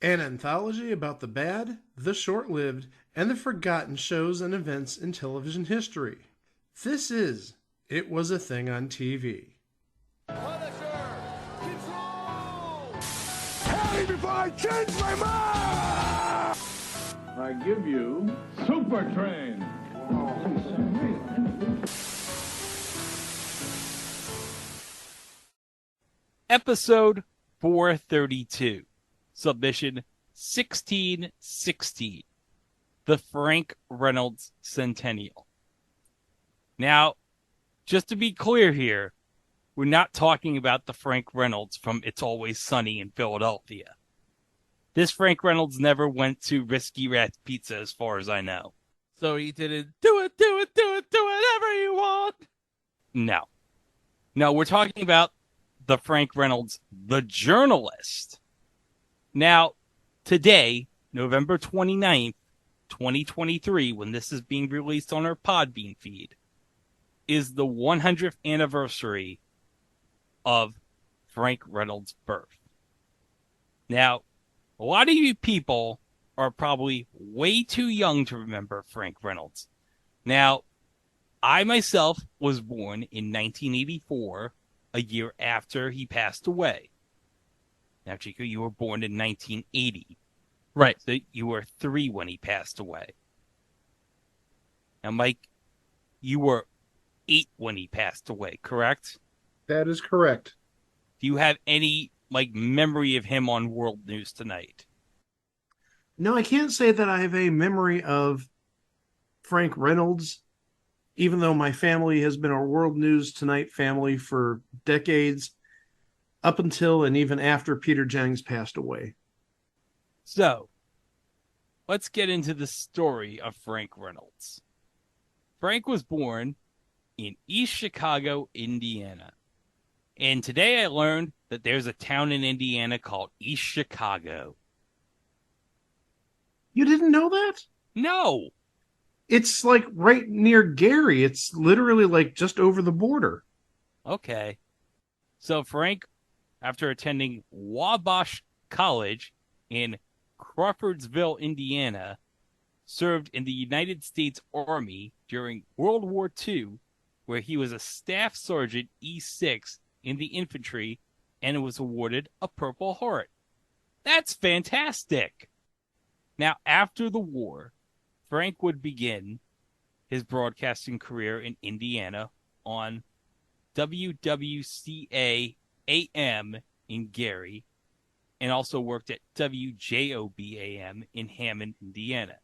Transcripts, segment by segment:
An anthology about the bad, the short lived, and the forgotten shows and events in television history. This is It Was a Thing on TV. Punisher! Control! Tell me before I change my mind! I give you Super Train. Episode 432, submission 1616, the Frank Reynolds Centennial. Now, just to be clear here, we're not talking about the Frank Reynolds from It's Always Sunny in Philadelphia. This Frank Reynolds never went to Risky Rat Pizza as far as I know. So he didn't do it, whatever you want. No. No, we're talking about the Frank Reynolds, the journalist. Now, today, November 29th, 2023, when this is being released on our Podbean feed, is the 100th anniversary of Frank Reynolds' birth. Now, a lot of you people are probably way too young to remember Frank Reynolds. Now, I myself was born in 1984, a year after he passed away. Now, Chico, you were born in 1980. Right. So you were 3 when he passed away. Now, Mike, you were 8 when he passed away, correct? That is correct. Do you have any, memory of him on World News Tonight? No, I can't say that I have a memory of Frank Reynolds, even though my family has been a World News Tonight family for decades, up until and even after Peter Jennings passed away. So, let's get into the story of Frank Reynolds. Frank was born in East Chicago, Indiana. And today I learned that there's a town in Indiana called East Chicago. You didn't know that? No! It's like right near Gary. It's literally just over the border. Okay. So Frank, after attending Wabash College in Crawfordsville, Indiana, served in the United States Army during World War II, where he was a Staff Sergeant E6 in the infantry and was awarded a Purple Heart. That's fantastic! Now, after the war, Frank would begin his broadcasting career in Indiana on WWCA AM in Gary, and also worked at WJOB AM in Hammond, Indiana.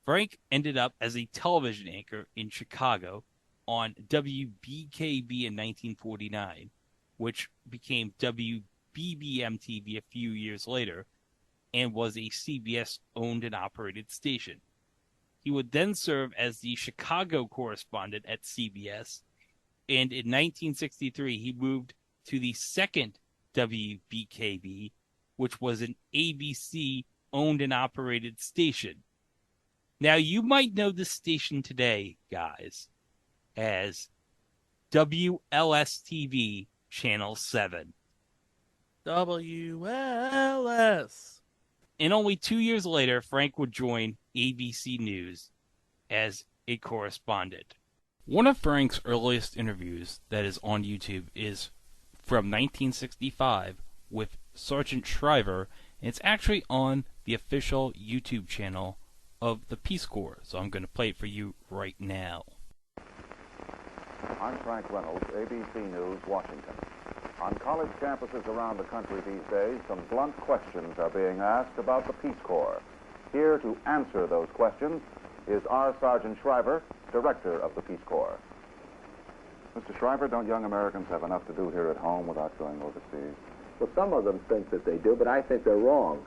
Frank ended up as a television anchor in Chicago on WBKB in 1949, which became WBBM-TV a few years later, and was a CBS-owned and operated station. He would then serve as the Chicago correspondent at CBS, and in 1963 he moved to the second WBKB, which was an ABC-owned and operated station. Now, you might know this station today, guys, as WLS-TV Channel 7. WLS. And only 2 years later, Frank would join ABC News as a correspondent. One of Frank's earliest interviews that is on YouTube is from 1965 with Sergeant Shriver, and it's actually on the official YouTube channel of the Peace Corps, so I'm going to play it for you right now. I'm Frank Reynolds, ABC News, Washington. On college campuses around the country these days, some blunt questions are being asked about the Peace Corps. Here to answer those questions is our Sergeant Shriver, Director of the Peace Corps. Mr. Shriver, don't young Americans have enough to do here at home without going overseas? Well, some of them think that they do, but I think they're wrong.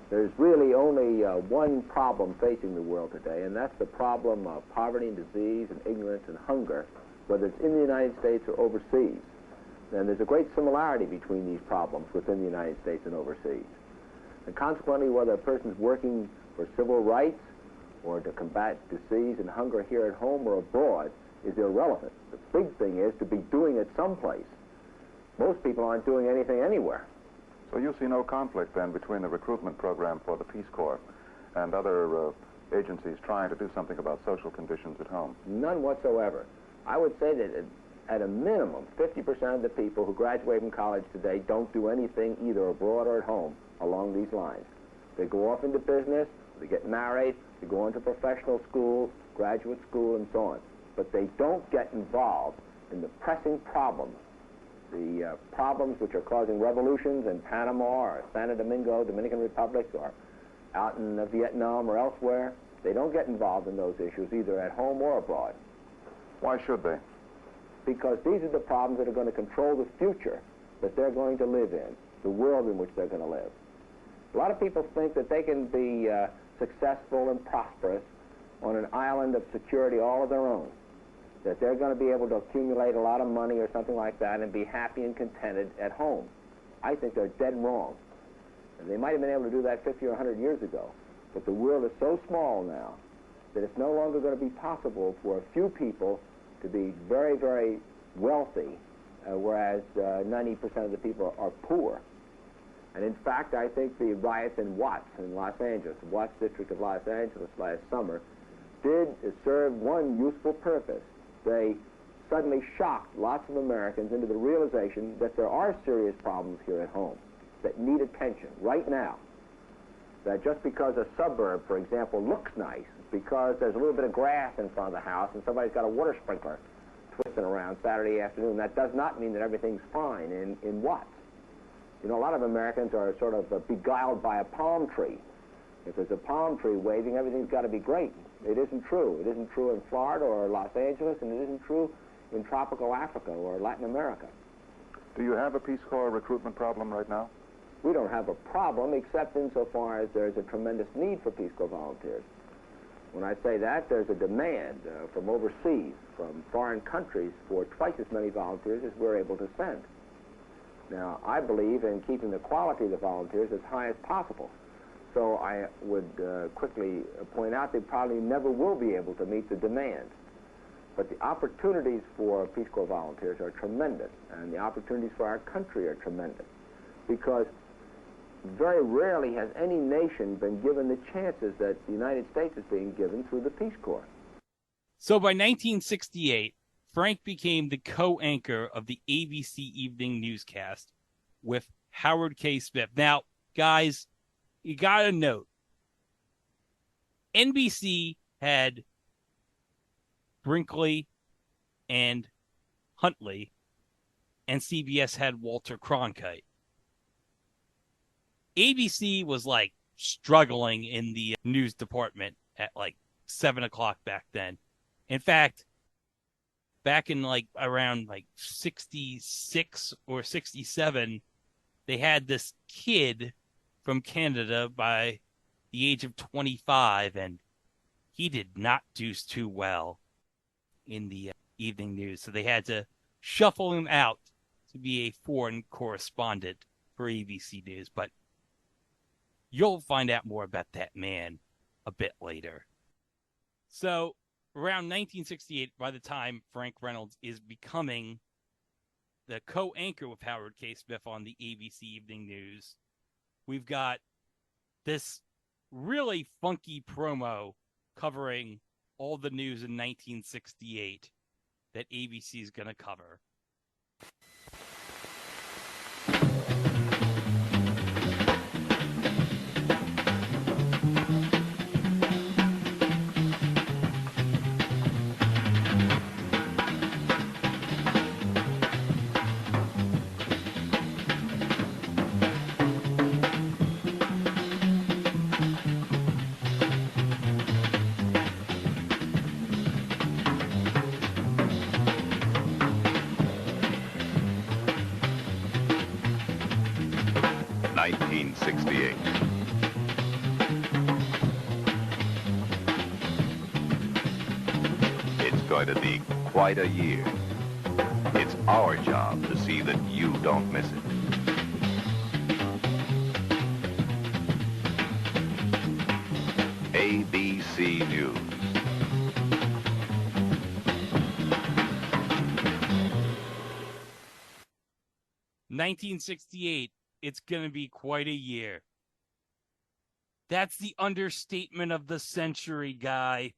There's really only one problem facing the world today, and that's the problem of poverty and disease and ignorance and hunger, whether it's in the United States or overseas. And there's a great similarity between these problems within the United States and overseas. And consequently, whether a person's working for civil rights or to combat disease and hunger here at home or abroad is irrelevant. The big thing is to be doing it someplace. Most people aren't doing anything anywhere. So you see no conflict then between the recruitment program for the Peace Corps and other agencies trying to do something about social conditions at home? None whatsoever. I would say that at a minimum, 50% of the people who graduate from college today don't do anything either abroad or at home along these lines. They go off into business, they get married, they go into professional school, graduate school, and so on. But they don't get involved in the pressing problems, the problems which are causing revolutions in Panama or Santo Domingo, Dominican Republic, or out in Vietnam or elsewhere. They don't get involved in those issues either at home or abroad. Why should they? Because these are the problems that are going to control the future that they're going to live in, the world in which they're going to live. A lot of people think that they can be successful and prosperous on an island of security all of their own, that they're going to be able to accumulate a lot of money or something like that and be happy and contented at home. I think they're dead wrong. And they might have been able to do that 50 or 100 years ago, but the world is so small now that it's no longer going to be possible for a few people to be very, very wealthy, whereas 90% of the people are poor. And in fact, I think the riots in Watts in Los Angeles, the Watts district of Los Angeles last summer, did serve one useful purpose. They suddenly shocked lots of Americans into the realization that there are serious problems here at home that need attention right now. That just because a suburb, for example, looks nice, because there's a little bit of grass in front of the house and somebody's got a water sprinkler twisting around Saturday afternoon, that does not mean that everything's fine in Watts. You know, a lot of Americans are sort of beguiled by a palm tree. If there's a palm tree waving, everything's got to be great. It isn't true. It isn't true in Florida or Los Angeles, and it isn't true in tropical Africa or Latin America. Do you have a Peace Corps recruitment problem right now? We don't have a problem, except insofar as there's a tremendous need for Peace Corps volunteers. When I say that, there's a demand from overseas, from foreign countries, for twice as many volunteers as we're able to send. Now, I believe in keeping the quality of the volunteers as high as possible. So I would quickly point out they probably never will be able to meet the demand. But the opportunities for Peace Corps volunteers are tremendous, and the opportunities for our country are tremendous, because very rarely has any nation been given the chances that the United States is being given through the Peace Corps. So by 1968, Frank became the co-anchor of the ABC evening newscast with Howard K. Smith. Now, guys, you got to note, NBC had Brinkley and Huntley, and CBS had Walter Cronkite. ABC was like struggling in the news department at like 7 o'clock back then. In fact, back in like around like 66 or 67, they had this kid from Canada by the age of 25, and he did not do too well in the evening news. So they had to shuffle him out to be a foreign correspondent for ABC News. But you'll find out more about that man a bit later. So around 1968, by the time Frank Reynolds is becoming the co-anchor with Howard K. Smith on the ABC Evening News, we've got this really funky promo covering all the news in 1968 that ABC is going to cover. It's going to be quite a year. It's our job to see that you don't miss it. ABC News. "1968 it's going to be quite a year. That's the understatement of the century, guy.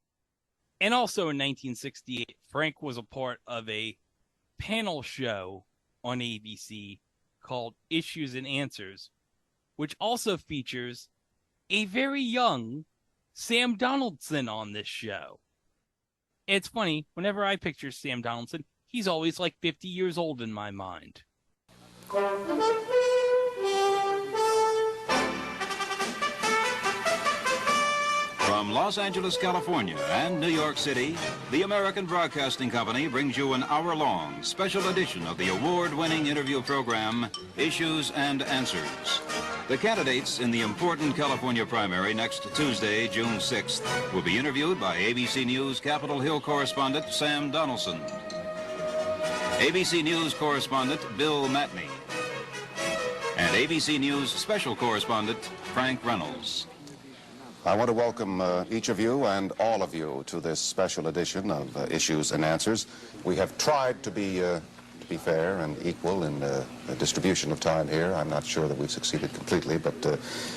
And also in 1968, Frank was a part of a panel show on ABC called Issues and Answers, which also features a very young Sam Donaldson on this show. It's funny, whenever I picture Sam Donaldson, he's always like 50 years old in my mind. From Los Angeles, California, and New York City, the American Broadcasting Company brings you an hour-long special edition of the award-winning interview program, Issues and Answers. The candidates in the important California primary next Tuesday, June 6th, will be interviewed by ABC News Capitol Hill correspondent Sam Donaldson, ABC News correspondent Bill Matney, and ABC News special correspondent Frank Reynolds. I want to welcome each of you and all of you to this special edition of Issues and Answers. We have tried to be fair and equal in the distribution of time here. I'm not sure that we've succeeded completely, but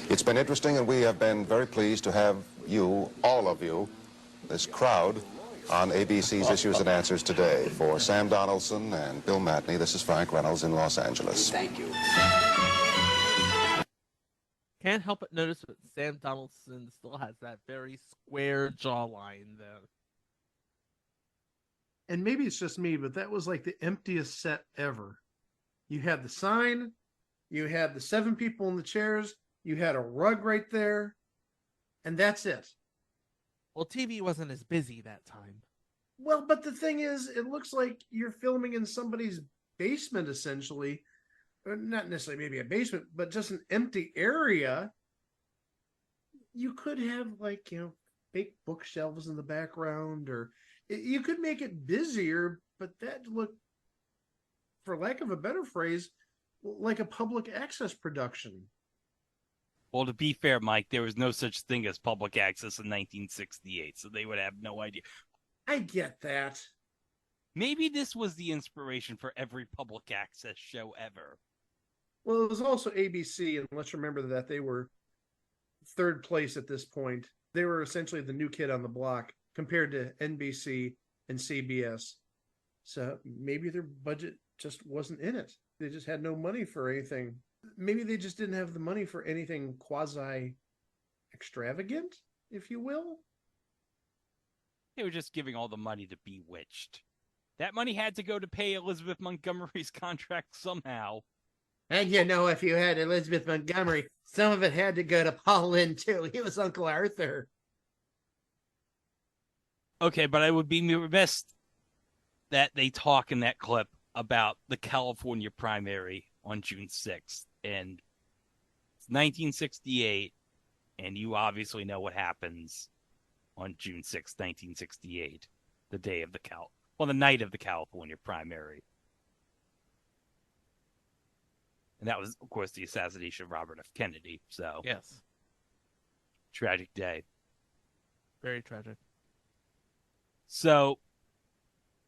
it's been interesting, and we have been very pleased to have you, all of you, this crowd, on ABC's Issues and Answers today. For Sam Donaldson and Bill Matney, this is Frank Reynolds in Los Angeles. Thank you. Can't help but notice that Sam Donaldson still has that very square jawline, though. And maybe it's just me, but that was like the emptiest set ever. You had the sign, you had the 7 people in the chairs, you had a rug right there, and that's it. Well, TV wasn't as busy that time. Well, but the thing is, it looks like you're filming in somebody's basement, essentially. Or not necessarily maybe a basement, but just an empty area. You could have, like, fake bookshelves in the background, or you could make it busier, but that looked, for lack of a better phrase, like a public access production. Well, to be fair, Mike, there was no such thing as public access in 1968, so they would have no idea. I get that. Maybe this was the inspiration for every public access show ever. Well, it was also ABC, and let's remember that they were 3rd place at this point. They were essentially the new kid on the block compared to NBC and CBS. So maybe their budget just wasn't in it. They just had no money for anything. Maybe they just didn't have the money for anything quasi-extravagant, if you will. They were just giving all the money to Bewitched. That money had to go to pay Elizabeth Montgomery's contract somehow. And if you had Elizabeth Montgomery, some of it had to go to Paul Lynde, too. He was Uncle Arthur. Okay, but I would be remiss that they talk in that clip about the California primary on June 6th. And it's 1968, and you obviously know what happens on June 6th, 1968, the night of the California primary. And that was, of course, the assassination of Robert F. Kennedy. So, yes. Tragic day. Very tragic. So,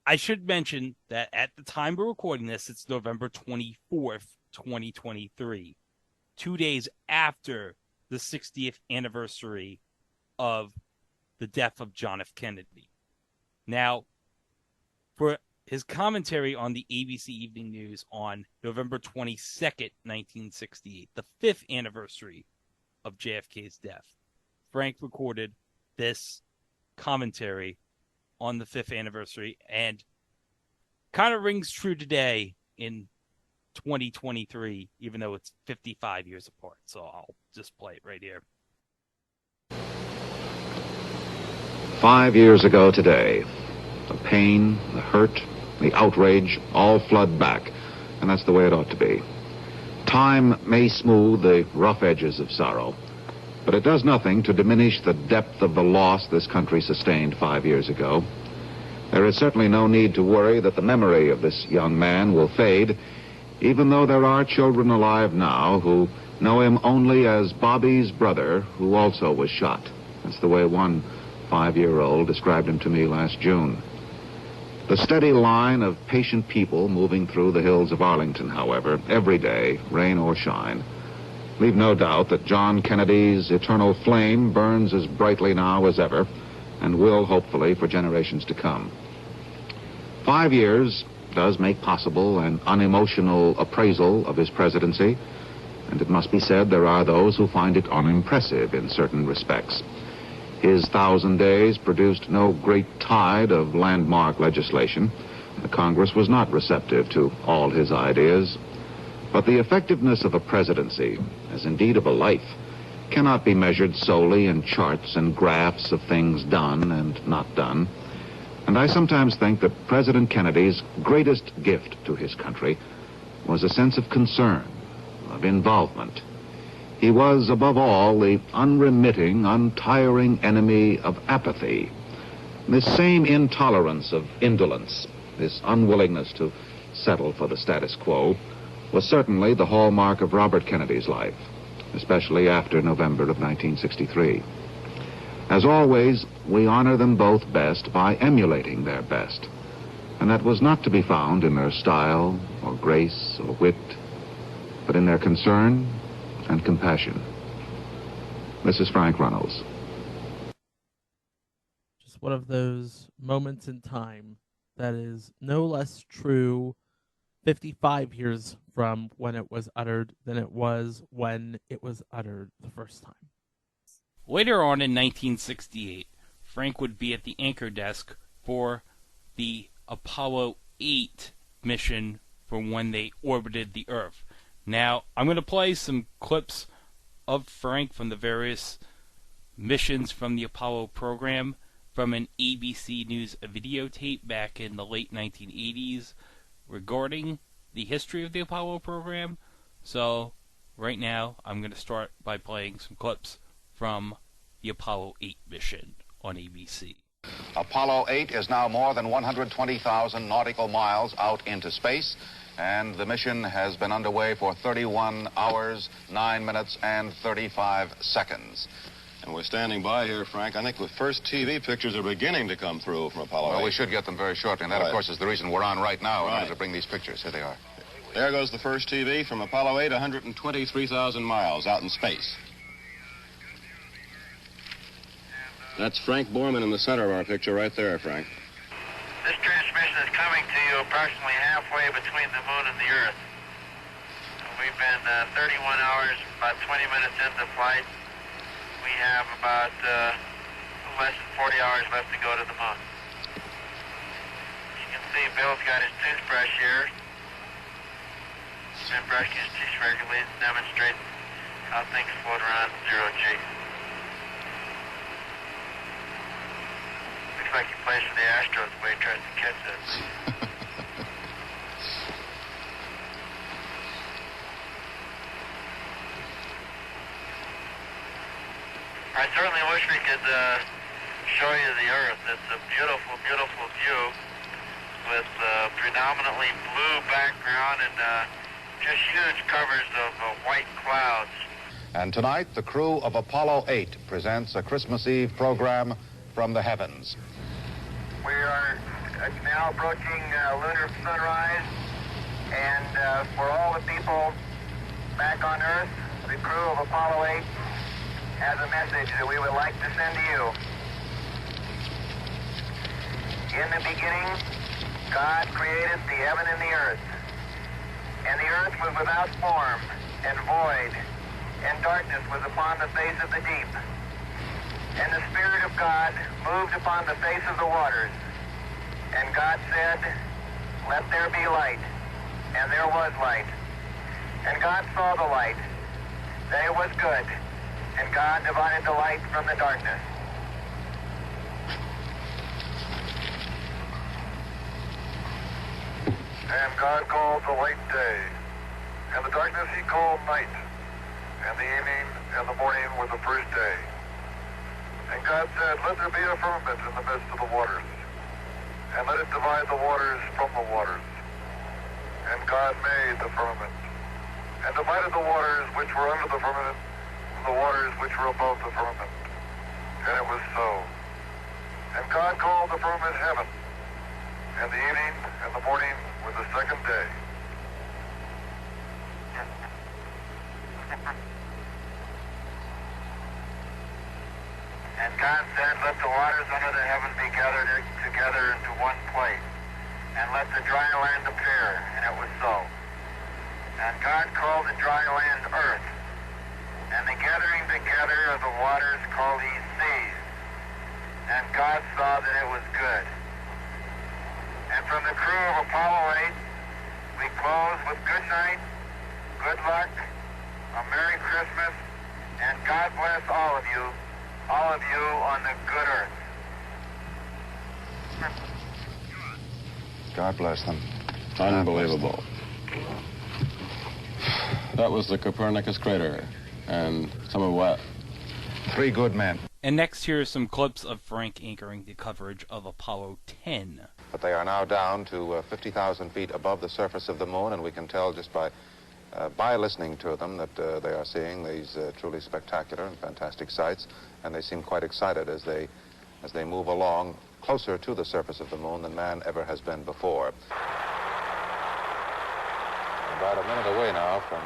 I should mention that at the time we're recording this, it's November 24th, 2023. 2 days after the 60th anniversary of the death of John F. Kennedy. Now, for his commentary on the ABC Evening News on November 22nd, 1968, the 5th anniversary of JFK's death, Frank recorded this commentary on the 5th anniversary and kind of rings true today in 2023, even though it's 55 years apart. So I'll just play it right here. 5 years ago today, the pain, the hurt, the outrage all flood back, and that's the way it ought to be. Time may smooth the rough edges of sorrow, but it does nothing to diminish the depth of the loss this country sustained 5 years ago. There is certainly no need to worry that the memory of this young man will fade, even though there are children alive now who know him only as Bobby's brother, who also was shot. That's the way one 5-year-old described him to me last June. The steady line of patient people moving through the hills of Arlington, however, every day, rain or shine, leave no doubt that John Kennedy's eternal flame burns as brightly now as ever, and will, hopefully, for generations to come. 5 years does make possible an unemotional appraisal of his presidency, and it must be said there are those who find it unimpressive in certain respects. His 1,000 days produced no great tide of landmark legislation. The Congress was not receptive to all his ideas. But the effectiveness of a presidency, as indeed of a life, cannot be measured solely in charts and graphs of things done and not done. And I sometimes think that President Kennedy's greatest gift to his country was a sense of concern, of involvement. He was, above all, the unremitting, untiring enemy of apathy. This same intolerance of indolence, this unwillingness to settle for the status quo, was certainly the hallmark of Robert Kennedy's life, especially after November of 1963. As always, we honor them both best by emulating their best. And that was not to be found in their style or grace or wit, but in their concern and compassion. This is Frank Reynolds. Just one of those moments in time that is no less true 55 years from when it was uttered than it was when it was uttered the first time. Later on in 1968, Frank would be at the anchor desk for the Apollo 8 mission from when they orbited the Earth. Now, I'm going to play some clips of Frank from the various missions from the Apollo program from an ABC News videotape back in the late 1980s regarding the history of the Apollo program. So, right now, I'm going to start by playing some clips from the Apollo 8 mission on ABC. Apollo 8 is now more than 120,000 nautical miles out into space, and the mission has been underway for 31 hours, 9 minutes, and 35 seconds. And we're standing by here, Frank. I think the first TV pictures are beginning to come through from Apollo 8. Well, we should get them very shortly, and that, Right. of course, is the reason we're on right now, in Right. order to bring these pictures. Here they are. There goes the first TV from Apollo 8, 123,000 miles out in space. That's Frank Borman in the center of our picture right there, Frank. This transmission is coming to you approximately halfway between the moon and the Earth. We've been 31 hours, about 20 minutes into flight. We have about less than 40 hours left to go to the moon. You can see Bill's got his toothbrush here. He's been brushing his teeth regularly to demonstrate how things float around zero G. Looks like he plays for the Astros the way he tries to catch this. I certainly wish we could show you the Earth. It's a beautiful, beautiful view with predominantly blue background and just huge covers of white clouds. And tonight, the crew of Apollo 8 presents a Christmas Eve program from the heavens. We are now approaching lunar sunrise, and for all the people back on Earth, the crew of Apollo 8 has a message that we would like to send to you. In the beginning, God created the heaven and the earth. And the earth was without form and void, and darkness was upon the face of the deep. And the Spirit of God moved upon the face of the waters. And God said, "Let there be light." And there was light. And God saw the light, that it was good. And God divided the light from the darkness. And God called the light day, and the darkness he called night, and the evening and the morning were the first day. And God said, "Let there be a firmament in the midst of the waters, and let it divide the waters from the waters." And God made the firmament, and divided the waters which were under the firmament from the waters which were above the firmament. And it was so. And God called the firmament heaven, and the evening and the morning were the second day. And God said, let the waters under the heaven be gathered together into one place, and let the dry land appear. And it was so. And God called the dry land earth, and the gathering together of the waters called he seas. And God saw that it was good. And from the crew of Apollo 8, we close with good night, good luck, a Merry Christmas, and God bless all of you on the good earth. God bless them. Unbelievable. That was the Copernicus crater. And some of what? 3 good men. And next, here are some clips of Frank anchoring the coverage of Apollo 10. But they are now down to 50,000 feet above the surface of the moon, and we can tell just by listening to them that they are seeing these truly spectacular and fantastic sights, and they seem quite excited as they move along closer to the surface of the moon than man ever has been before. About a minute away now from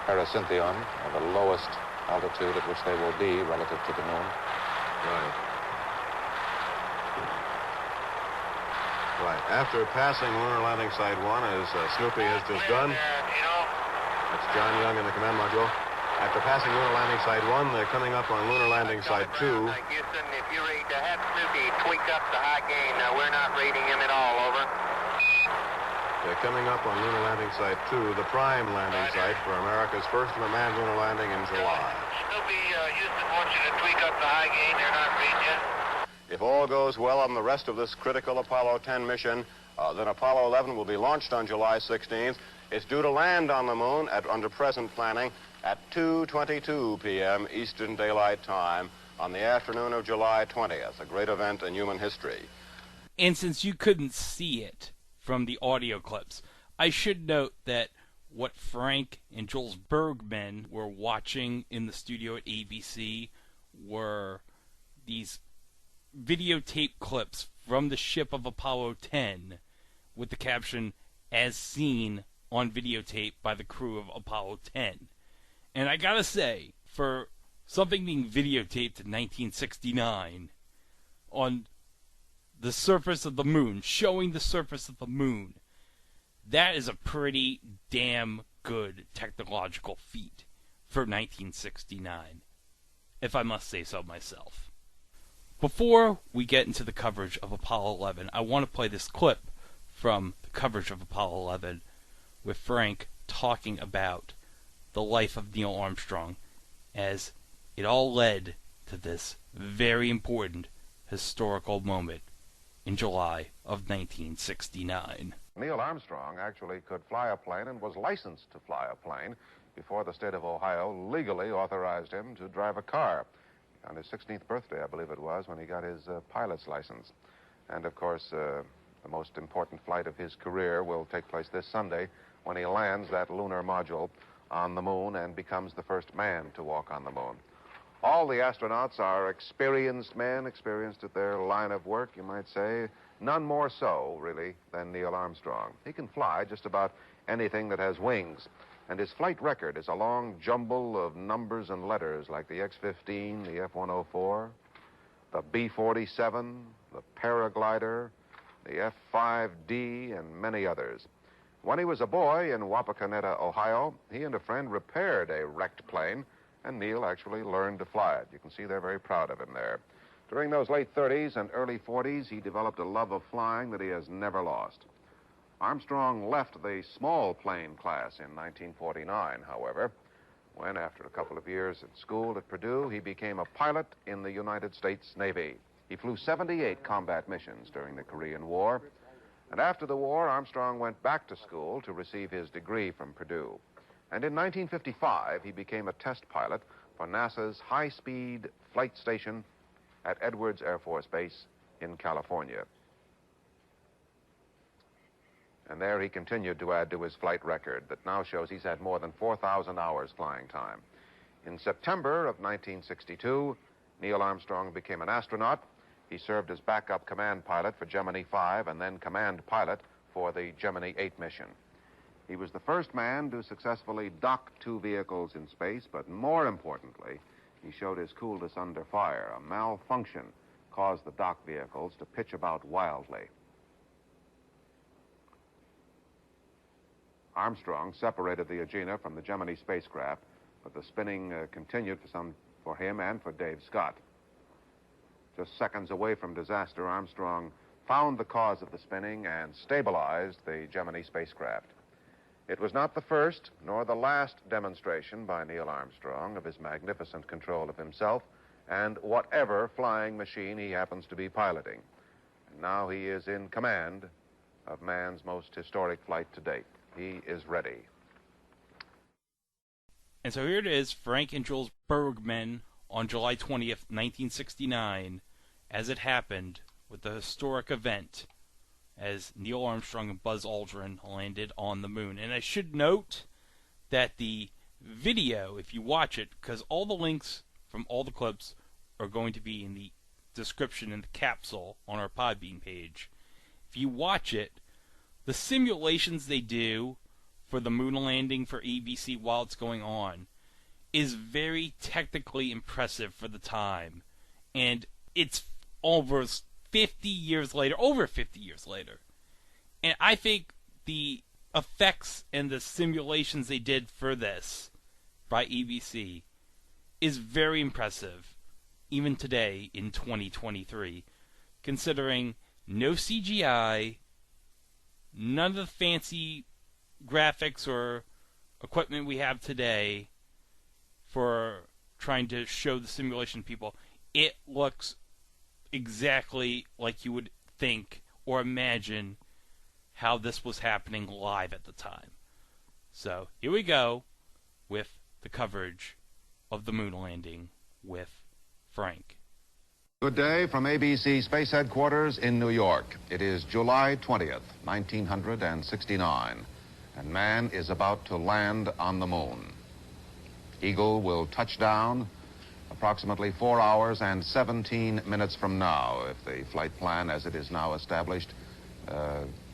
the Centennial, the lowest altitude at which they will be relative to the moon. Right. After passing lunar landing site 1, as Snoopy has just done, that's John Young in the command module. After passing lunar landing site 1, they're coming up on lunar landing site 2. Houston, if you're ready to have Snoopy tweak up the high gain, we're not reading him at all, over. They're coming up on lunar landing site 2, the prime landing site for America's first unmanned lunar landing in July. Snoopy, Houston wants you to tweak up the high gain. They're not reading you. If all goes well on the rest of this critical Apollo 10 mission, then Apollo 11 will be launched on July 16th. It's due to land on the moon under present planning at 2:22 p.m. Eastern Daylight Time on the afternoon of July 20th, a great event in human history. And since you couldn't see it from the audio clips, I should note that what Frank and Jules Bergman were watching in the studio at ABC were these videotape clips from the ship of Apollo 10 with the caption, as seen on videotape by the crew of Apollo 10. And I gotta say, for something being videotaped in 1969 on the surface of the moon, showing the surface of the moon, that is a pretty damn good technological feat for 1969, if I must say so myself. Before we get into the coverage of Apollo 11, I want to play this clip from the coverage of Apollo 11 with Frank talking about the life of Neil Armstrong as it all led to this very important historical moment in July of 1969. Neil Armstrong actually could fly a plane and was licensed to fly a plane before the state of Ohio legally authorized him to drive a car. On his 16th birthday, I believe it was, when he got his pilot's license. And, of course, the most important flight of his career will take place this Sunday when he lands that lunar module on the moon and becomes the first man to walk on the moon. All the astronauts are experienced men, experienced at their line of work, you might say. None more so, really, than Neil Armstrong. He can fly just about anything that has wings. And his flight record is a long jumble of numbers and letters like the X-15, the F-104, the B-47, the Paraglider, the F-5D, and many others. When he was a boy in Wapakoneta, Ohio, he and a friend repaired a wrecked plane, and Neil actually learned to fly it. You can see they're very proud of him there. During those late 30s and early 40s, he developed a love of flying that he has never lost. Armstrong left the small plane class in 1949, however, when, after a couple of years at school at Purdue, he became a pilot in the United States Navy. He flew 78 combat missions during the Korean War, and after the war, Armstrong went back to school to receive his degree from Purdue. And in 1955, he became a test pilot for NASA's high-speed flight station at Edwards Air Force Base in California. And there he continued to add to his flight record that now shows he's had more than 4,000 hours flying time. In September of 1962, Neil Armstrong became an astronaut. He served as backup command pilot for Gemini 5 and then command pilot for the Gemini 8 mission. He was the first man to successfully dock two vehicles in space, but more importantly, he showed his coolness under fire. A malfunction caused the dock vehicles to pitch about wildly. Armstrong separated the Agena from the Gemini spacecraft, but the spinning continued for him and for Dave Scott. Just seconds away from disaster, Armstrong found the cause of the spinning and stabilized the Gemini spacecraft. It was not the first nor the last demonstration by Neil Armstrong of his magnificent control of himself and whatever flying machine he happens to be piloting. And now he is in command of man's most historic flight to date. He is ready. And so here it is, Frank and Jules Bergman on July 20th, 1969, as it happened with the historic event as Neil Armstrong and Buzz Aldrin landed on the moon. And I should note that the video, if you watch it, because all the links from all the clips are going to be in the description in the capsule on our Podbean page. If you watch it, the simulations they do for the moon landing for ABC while it's going on is very technically impressive for the time. And it's over 50 years later. And I think the effects and the simulations they did for this by ABC is very impressive, even today in 2023, considering no CGI, none of the fancy graphics or equipment we have today for trying to show the simulation to people. It looks exactly like you would think or imagine how this was happening live at the time. So here we go with the coverage of the moon landing with Frank. Good day from ABC Space Headquarters in New York. It is July 20th, 1969, and man is about to land on the moon. Eagle will touch down approximately 4 hours and 17 minutes from now, if the flight plan as it is now established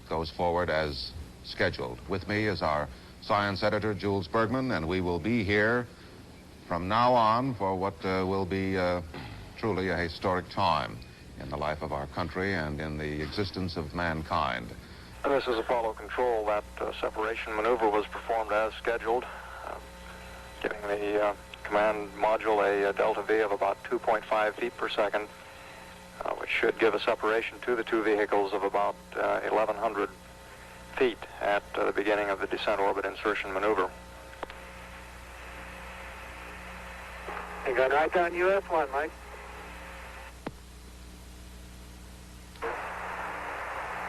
goes forward as scheduled. With me is our science editor, Jules Bergman, and we will be here from now on for what will be truly a historic time in the life of our country and in the existence of mankind. This is Apollo Control. That separation maneuver was performed as scheduled, giving the command module a delta V of about 2.5 feet per second, which should give a separation to the two vehicles of about 1,100 feet at the beginning of the descent orbit insertion maneuver. You got right down US-1, Mike.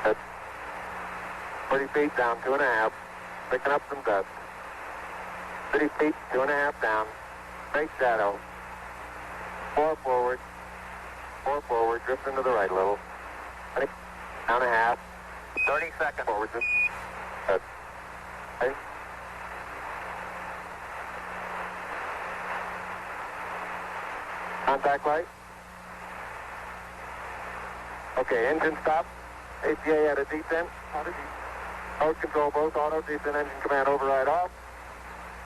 At 40 feet down, 2.5, picking up some dust. 30 feet, 2.5 down, straight shadow. 4 forward, drift into the right a little. 20, down a half. 30 seconds. Forward, just. Okay. Contact light. Okay, engine stop. APA at a descent. Mode control both auto, descent engine command override off.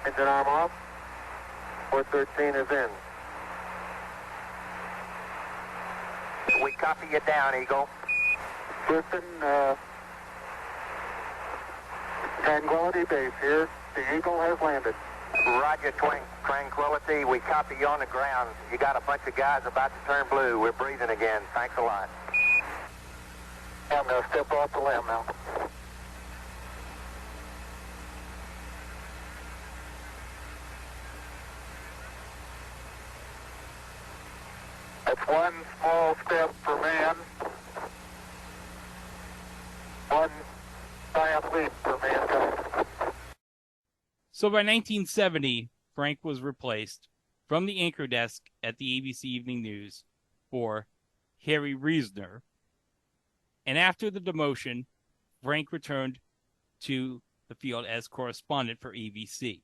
Engine arm off. 413 is in. We copy you down, Eagle. Listen, Tranquility Base here. The Eagle has landed. Roger, Tranquility. We copy you on the ground. You got a bunch of guys about to turn blue. We're breathing again. Thanks a lot. I'm going to step off the limb now. That's one small step for man, one giant leap for mankind. So by 1970, Frank was replaced from the anchor desk at the ABC Evening News for Harry Reasoner. And after the demotion, Frank returned to the field as correspondent for ABC.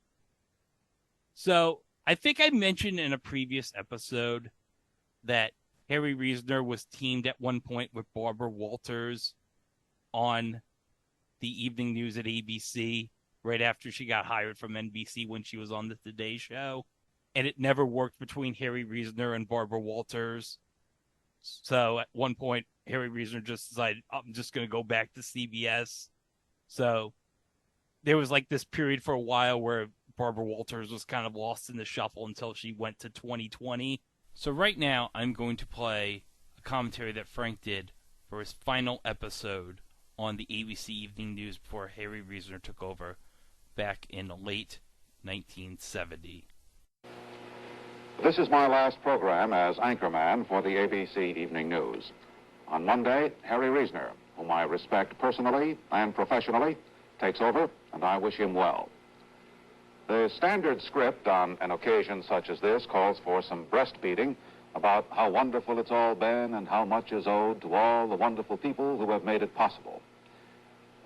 So I think I mentioned in a previous episode that Harry Reasoner was teamed at one point with Barbara Walters on the evening news at ABC right after she got hired from NBC when she was on the Today Show. And it never worked between Harry Reasoner and Barbara Walters. So at one point, Harry Reasoner just decided, I'm just going to go back to CBS. So there was like this period for a while where Barbara Walters was kind of lost in the shuffle until she went to 2020. So right now, I'm going to play a commentary that Frank did for his final episode on the ABC Evening News before Harry Reasoner took over back in the late 1970. This is my last program as anchorman for the ABC Evening News. On Monday, Harry Reasoner, whom I respect personally and professionally, takes over, and I wish him well. The standard script on an occasion such as this calls for some breastbeating about how wonderful it's all been and how much is owed to all the wonderful people who have made it possible.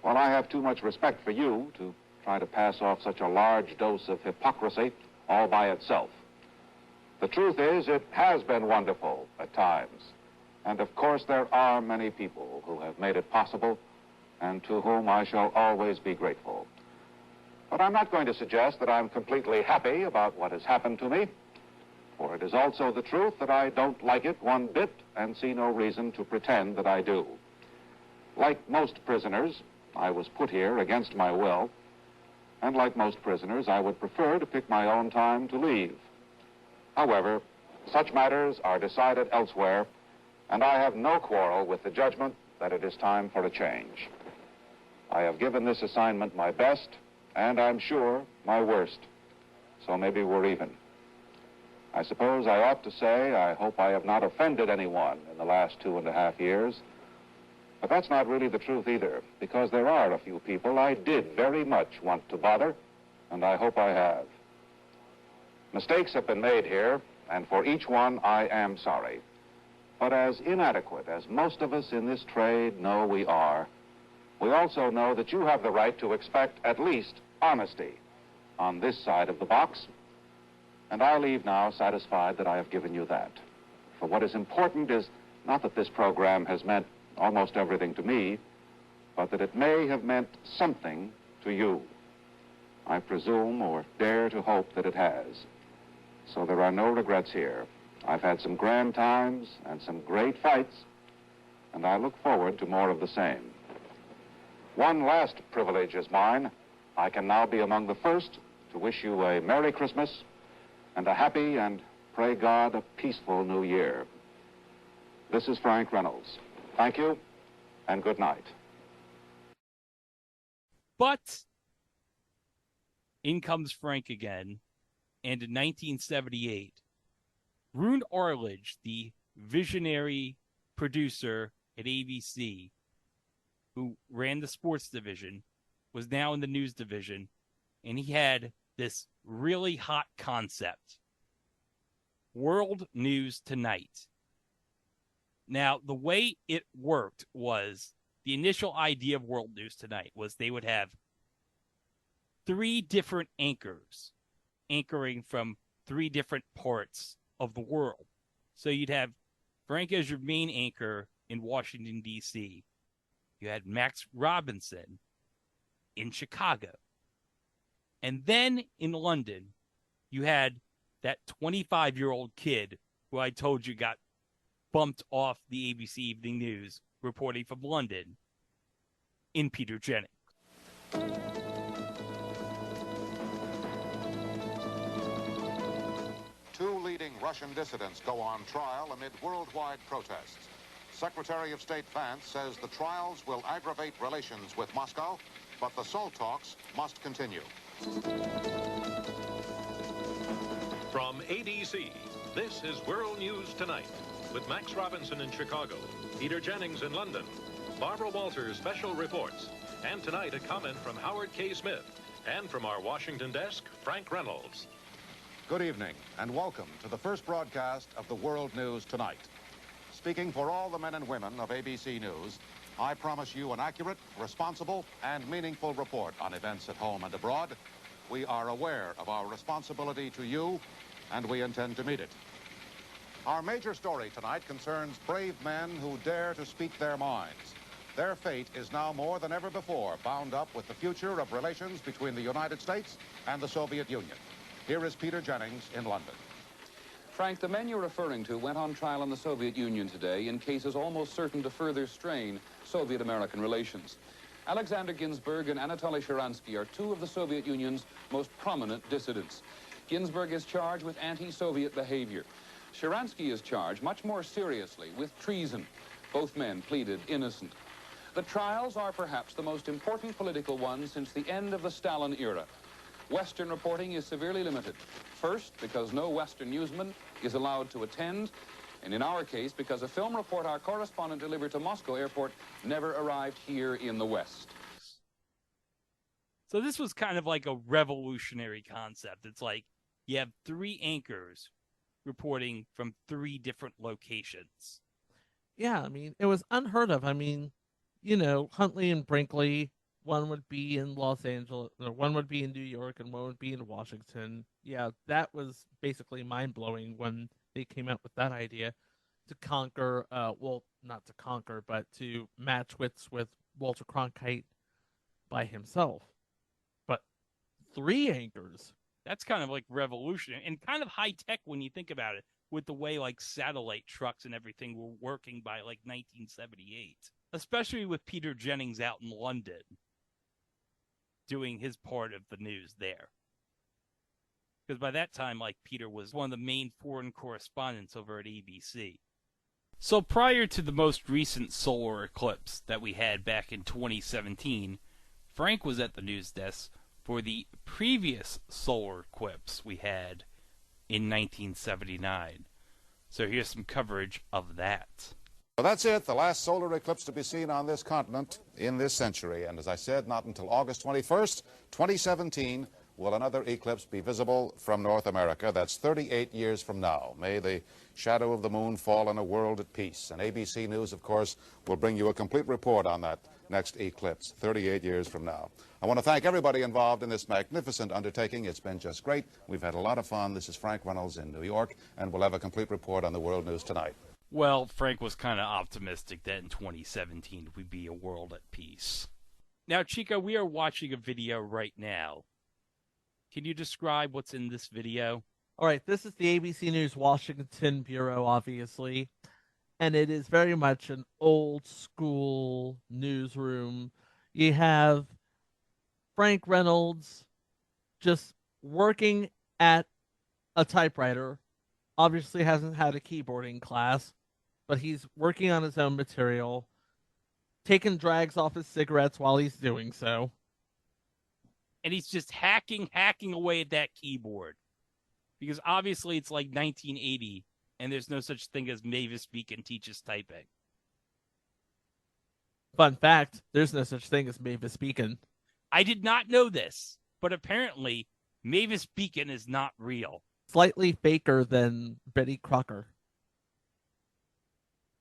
Well, I have too much respect for you to try to pass off such a large dose of hypocrisy all by itself. The truth is, it has been wonderful at times. And of course, there are many people who have made it possible and to whom I shall always be grateful. But I'm not going to suggest that I'm completely happy about what has happened to me, for it is also the truth that I don't like it one bit and see no reason to pretend that I do. Like most prisoners, I was put here against my will, and like most prisoners, I would prefer to pick my own time to leave. However, such matters are decided elsewhere, and I have no quarrel with the judgment that it is time for a change. I have given this assignment my best, and I'm sure my worst, so maybe we're even. I suppose I ought to say I hope I have not offended anyone in the last 2.5 years, but that's not really the truth either, because there are a few people I did very much want to bother, and I hope I have. Mistakes have been made here, and for each one I am sorry. But as inadequate as most of us in this trade know we are, we also know that you have the right to expect at least honesty on this side of the box, and I leave now satisfied that I have given you that. For what is important is not that this program has meant almost everything to me, but that it may have meant something to you. I presume or dare to hope that it has. So there are no regrets here. I've had some grand times and some great fights, and I look forward to more of the same. One last privilege is mine. I can now be among the first to wish you a Merry Christmas and a happy and, pray God, a peaceful New Year. This is Frank Reynolds. Thank you, and good night. But in comes Frank again, and in 1978, Roone Arledge, the visionary producer at ABC, who ran the sports division, was now in the news division, and he had this really hot concept. World News Tonight. Now, the way it worked was the initial idea of World News Tonight was they would have 3 different anchors anchoring from 3 different parts of the world. So you'd have Frank as your main anchor in Washington, D.C. You had Max Robinson in Chicago. And then in London, you had that 25-year-old kid who I told you got bumped off the ABC Evening News reporting from London in Peter Jennings. Two leading Russian dissidents go on trial amid worldwide protests. Secretary of State Vance says the trials will aggravate relations with Moscow, but the SALT talks must continue. From ABC, this is World News Tonight, with Max Robinson in Chicago, Peter Jennings in London, Barbara Walters' special reports, and tonight a comment from Howard K. Smith, and from our Washington desk, Frank Reynolds. Good evening, and welcome to the first broadcast of the World News Tonight. Speaking for all the men and women of ABC News, I promise you an accurate, responsible, and meaningful report on events at home and abroad. We are aware of our responsibility to you, and we intend to meet it. Our major story tonight concerns brave men who dare to speak their minds. Their fate is now more than ever before bound up with the future of relations between the United States and the Soviet Union. Here is Peter Jennings in London. Frank, the men you're referring to went on trial in the Soviet Union today in cases almost certain to further strain Soviet-American relations. Alexander Ginsburg and Anatoly Sharansky are two of the Soviet Union's most prominent dissidents. Ginsburg is charged with anti-Soviet behavior. Sharansky is charged much more seriously with treason. Both men pleaded innocent. The trials are perhaps the most important political ones since the end of the Stalin era. Western reporting is severely limited. First, because no Western newsman is allowed to attend, and in our case, because a film report our correspondent delivered to Moscow airport never arrived here in the West. So this was kind of like a revolutionary concept. It's like you have three anchors reporting from three different locations. Yeah, I mean, it was unheard of. I mean, you know, Huntley and Brinkley, one would be in Los Angeles, or one would be in New York, and one would be in Washington. Yeah, that was basically mind-blowing when they came out with that idea to conquer, well, not to conquer, but to match wits with Walter Cronkite by himself. But three anchors. That's kind of like revolutionary and kind of high-tech when you think about it, with the way like satellite trucks and everything were working by like 1978. Especially with Peter Jennings out in London doing his part of the news there. Because by that time, like, Peter was one of the main foreign correspondents over at ABC. So prior to the most recent solar eclipse that we had back in 2017, Frank was at the news desk for the previous solar eclipse we had in 1979. So here's some coverage of that. So that's it, the last solar eclipse to be seen on this continent in this century. And as I said, not until August 21st, 2017, will another eclipse be visible from North America. That's 38 years from now. May the shadow of the moon fall on a world at peace. And ABC News, of course, will bring you a complete report on that next eclipse, 38 years from now. I want to thank everybody involved in this magnificent undertaking. It's been just great. We've had a lot of fun. This is Frank Reynolds in New York, and we'll have a complete report on the world news tonight. Well, Frank was kind of optimistic that in 2017 we'd be a world at peace. Now, Chico, we are watching a video right now. Can you describe what's in this video? All right, this is the ABC News Washington Bureau, obviously, and it is very much an old school newsroom. You have Frank Reynolds just working at a typewriter. Obviously hasn't had a keyboarding class, but he's working on his own material, taking drags off his cigarettes while he's doing so. And he's just hacking away at that keyboard. Because obviously it's like 1980, and there's no such thing as Mavis Beacon teaches typing. Fun fact, there's no such thing as Mavis Beacon. I did not know this, but apparently Mavis Beacon is not real. Slightly faker than Betty Crocker.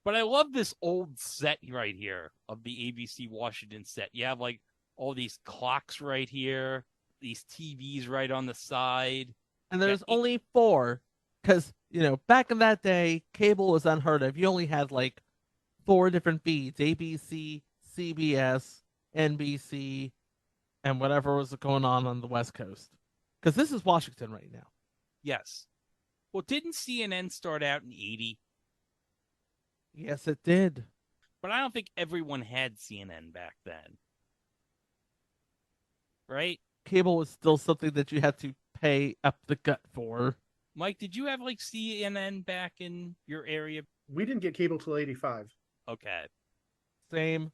But I love this old set right here of the ABC Washington set. You have like all these clocks right here, these TVs right on the side. And there's only 4, because, you know, back in that day, cable was unheard of. You only had like 4 different feeds, ABC, CBS, NBC, and whatever was going on the West Coast. Because this is Washington right now. Yes. Well, didn't CNN start out in 80? Yes, it did. But I don't think everyone had CNN back then. Right? Cable was still something that you had to pay up the gut for. Mike, did you have like CNN back in your area? We didn't get cable till 85. Okay. Same.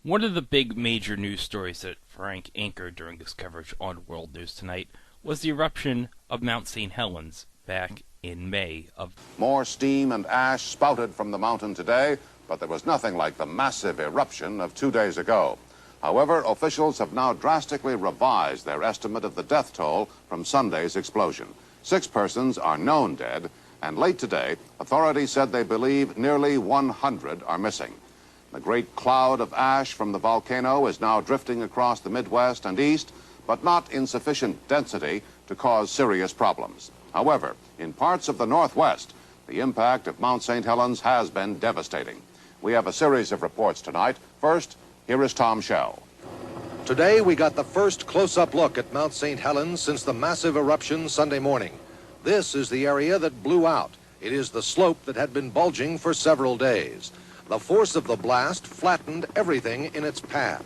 One of the big major news stories that Frank anchored during this coverage on World News Tonight was the eruption of Mount St. Helens back in May of... More steam and ash spouted from the mountain today, but there was nothing like the massive eruption of 2 days ago. However, officials have now drastically revised their estimate of the death toll from Sunday's explosion. 6 persons are known dead, and late today, authorities said they believe nearly 100 are missing. The great cloud of ash from the volcano is now drifting across the Midwest and East, but not in sufficient density to cause serious problems. However, in parts of the Northwest, The impact of Mount St. Helens has been devastating. We have a series of reports tonight. First, here is Tom Shell. Today, we got the first close-up look at Mount St. Helens since the massive eruption Sunday morning. This is the area that blew out. It is the slope that had been bulging for several days. The force of the blast flattened everything in its path.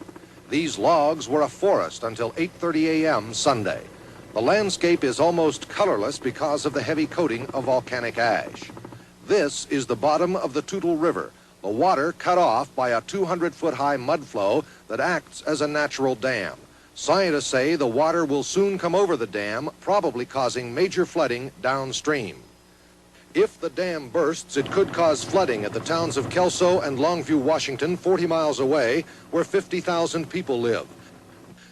These logs were a forest until 8:30 a.m. Sunday. The landscape is almost colorless because of the heavy coating of volcanic ash. This is the bottom of the Toutle River, the water cut off by a 200-foot-high mud flow that acts as a natural dam. Scientists say the water will soon come over the dam, probably causing major flooding downstream. If the dam bursts, it could cause flooding at the towns of Kelso and Longview, Washington, 40 miles away, where 50,000 people live.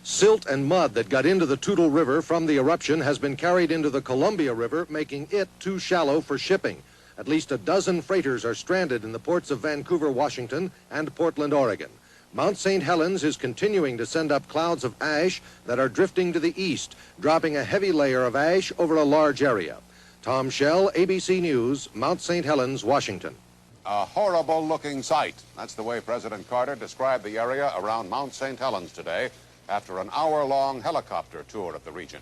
Silt and mud that got into the Toutle River from the eruption has been carried into the Columbia River, making it too shallow for shipping. At least a dozen freighters are stranded in the ports of Vancouver, Washington, and Portland, Oregon. Mount St. Helens is continuing to send up clouds of ash that are drifting to the east, dropping a heavy layer of ash over a large area. Tom Shell, ABC News, Mount St. Helens, Washington. A horrible-looking sight. That's the way President Carter described the area around Mount St. Helens today after an hour-long helicopter tour of the region.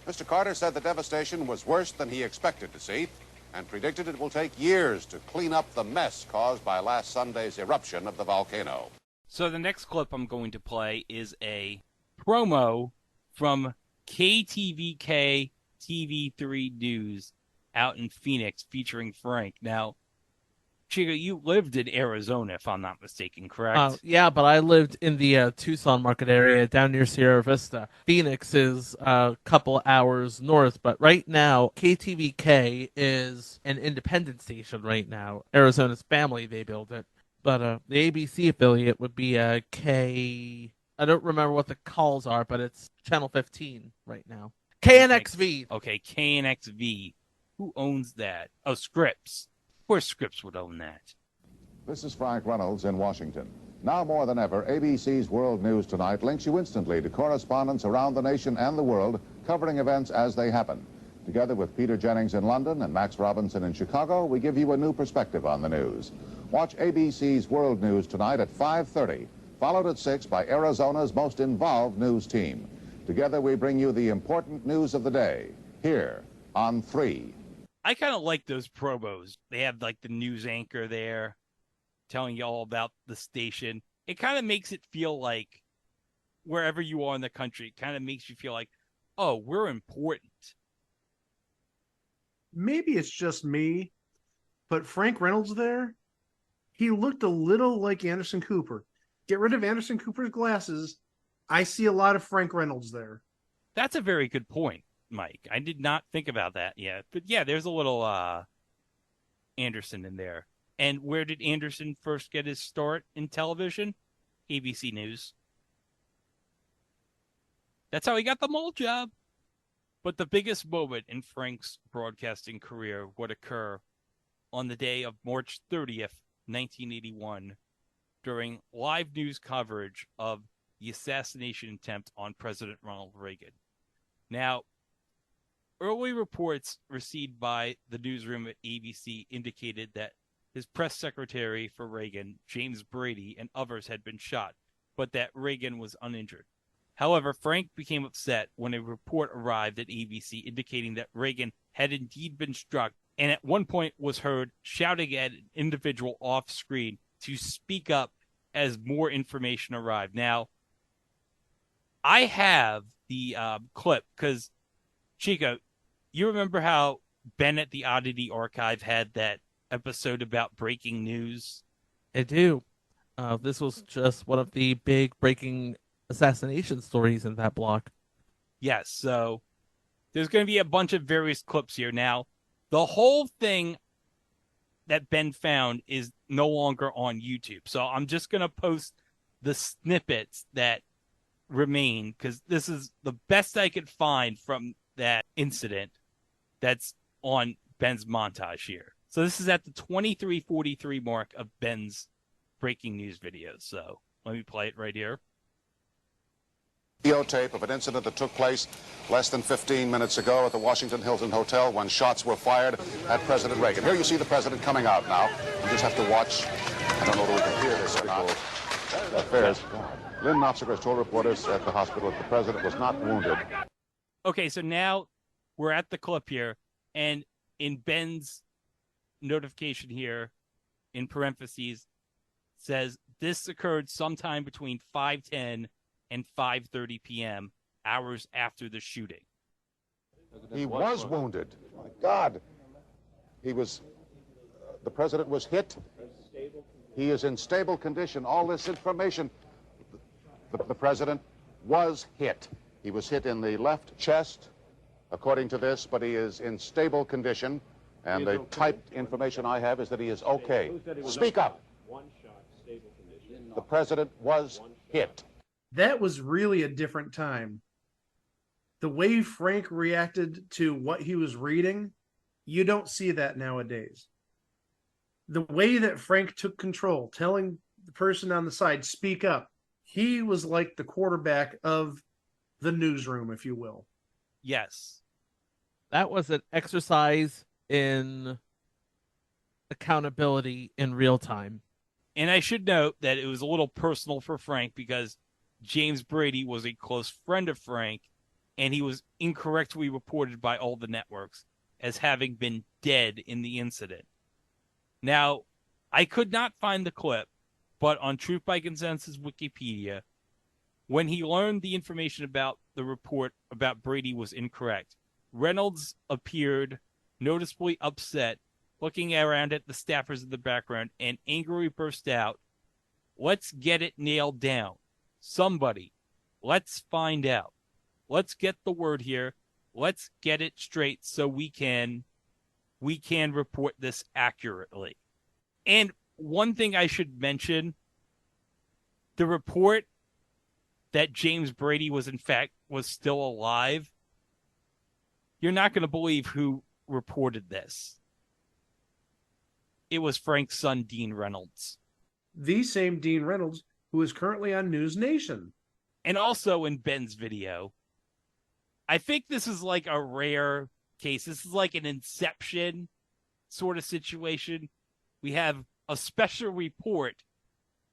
Mr. Carter said the devastation was worse than he expected to see and predicted it will take years to clean up the mess caused by last Sunday's eruption of the volcano. So the next clip I'm going to play is a promo from KTVK TV3 News out in Phoenix featuring Frank. Now, Chico, you lived in Arizona, if I'm not mistaken, correct? Yeah, but I lived in the Tucson market area down near Sierra Vista. Phoenix is a couple hours north, but right now, KTVK is an independent station right now. Arizona's family, they build it. But the ABC affiliate would be K... I don't remember what the calls are, but it's Channel 15 right now. KNXV. Okay, KNXV. Who owns that? Oh, Scripps. Of course Scripps would own that. This is Frank Reynolds in Washington. Now more than ever, ABC's World News Tonight links you instantly to correspondents around the nation and the world covering events as they happen. Together with Peter Jennings in London and Max Robinson in Chicago, we give you a new perspective on the news. Watch ABC's World News Tonight at 5:30, followed at 6 by Arizona's most involved news team. Together we bring you the important news of the day, here on 3. I kind of like those promos. They have like the news anchor there telling you all about the station. It kind of makes it feel like wherever you are in the country, it kind of makes you feel like, oh, we're important. Maybe it's just me, but Frank Reynolds there, he looked a little like Anderson Cooper. Get rid of Anderson Cooper's glasses. I see a lot of Frank Reynolds there. That's a very good point, Mike. I did not think about that yet. But yeah, there's a little Anderson in there. And where did Anderson first get his start in television? ABC News. That's how he got the mole job. But the biggest moment in Frank's broadcasting career would occur on the day of March 30th, 1981, during live news coverage of the assassination attempt on President Ronald Reagan. Now, early reports received by the newsroom at ABC indicated that his press secretary for Reagan, James Brady, and others had been shot, but that Reagan was uninjured. However, Frank became upset when a report arrived at ABC indicating that Reagan had indeed been struck, and at one point was heard shouting at an individual off screen to speak up as more information arrived. Now, I have the clip because, Chico, you remember how Ben at the Oddity Archive had that episode about breaking news? I do. This was just one of the big breaking assassination stories in that block. Yes, so there's going to be a bunch of various clips here. Now, the whole thing that Ben found is no longer on YouTube. So I'm just going to post the snippets that remain because this is the best I could find from that incident that's on Ben's montage here. So this is at the 23:43 mark of Ben's breaking news videos. So let me play it right here. Videotape of an incident that took place less than 15 minutes ago at the Washington Hilton Hotel when shots were fired at President Reagan. Here you see the president coming out now. You just have to watch. I don't know whether we can hear this or not. Affairs. Lynn Nofziger has told reporters at the hospital that the president was not wounded. Okay, so now we're at the clip here, and in Ben's notification here, in parentheses, says this occurred sometime between 5:10 and 5:30 p.m., hours after the shooting. He was wounded. My God. He was, the president was hit. He is in stable condition. All this information, the president was hit. He was hit in the left chest, according to this, but he is in stable condition. And the typed information I have is that he is okay. Speak up. The president was hit. That was really a different time. The way Frank reacted to what he was reading, you don't see that nowadays. The way that Frank took control, telling the person on the side, speak up, he was like the quarterback of the newsroom, if you will. Yes. That was an exercise in accountability in real time. And I should note that it was a little personal for Frank because James Brady was a close friend of Frank, and he was incorrectly reported by all the networks as having been dead in the incident. Now, I could not find the clip, but on Truth by Consensus Wikipedia, when he learned the information about the report about Brady was incorrect, Reynolds appeared noticeably upset, looking around at the staffers in the background, and angrily burst out, "Let's get it nailed down. Somebody. Let's find out. Let's get the word here. Let's get it straight so we can report this accurately." And one thing I should mention, the report that James Brady was still alive, you're not going to believe who reported this. It was Frank's son, Dean Reynolds. The same Dean Reynolds who is currently on News Nation. And also in Ben's video, I think this is like a rare case. This is like an Inception sort of situation. We have a special report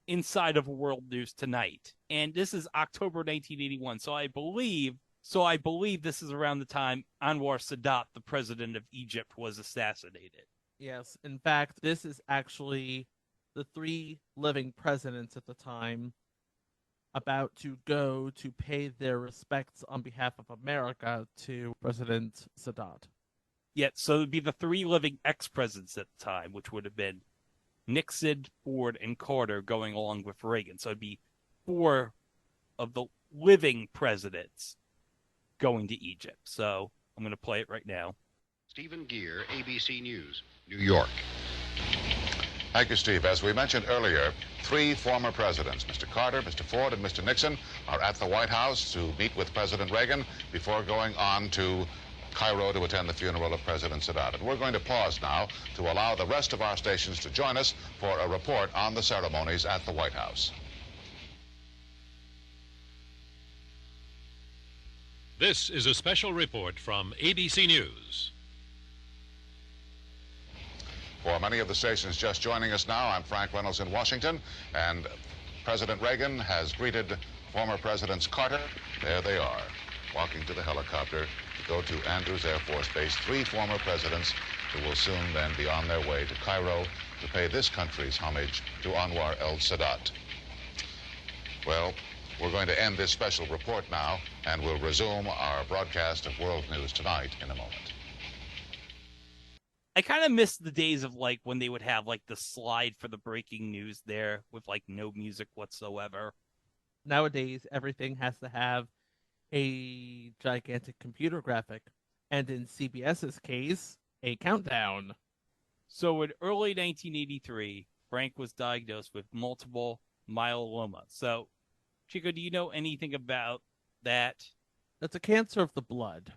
inside of World News Tonight. And this is October 1981. So I believe this is around the time Anwar Sadat, the president of Egypt, was assassinated. Yes, in fact, this is actually the 3 living presidents at the time about to go to pay their respects on behalf of America to President Sadat. Yeah, so it would be the 3 living ex-presidents at the time, which would have been Nixon, Ford, and Carter going along with Reagan. So it'd be 4 of the living presidents going to Egypt. So I'm going to play it right now. Stephen Gear, ABC News, New York. Thank you, Steve. As we mentioned earlier, 3 former presidents, Mr. Carter, Mr. Ford, and Mr. Nixon, are at the White House to meet with President Reagan before going on to Cairo to attend the funeral of President Sadat. And we're going to pause now to allow the rest of our stations to join us for a report on the ceremonies at the White House. This is a special report from ABC News. For many of the stations just joining us now, I'm Frank Reynolds in Washington, and President Reagan has greeted former Presidents Carter. There they are, walking to the helicopter to go to Andrews Air Force Base. 3 former presidents who will soon then be on their way to Cairo to pay this country's homage to Anwar el-Sadat. Well, we're going to end this special report now, and we'll resume our broadcast of World News Tonight in a moment. I kind of miss the days of like when they would have like the slide for the breaking news there with like no music whatsoever. Nowadays, everything has to have a gigantic computer graphic, and in CBS's case, a countdown. So in early 1983, Frank was diagnosed with multiple myeloma. So, Chico, do you know anything about that? That's a cancer of the blood.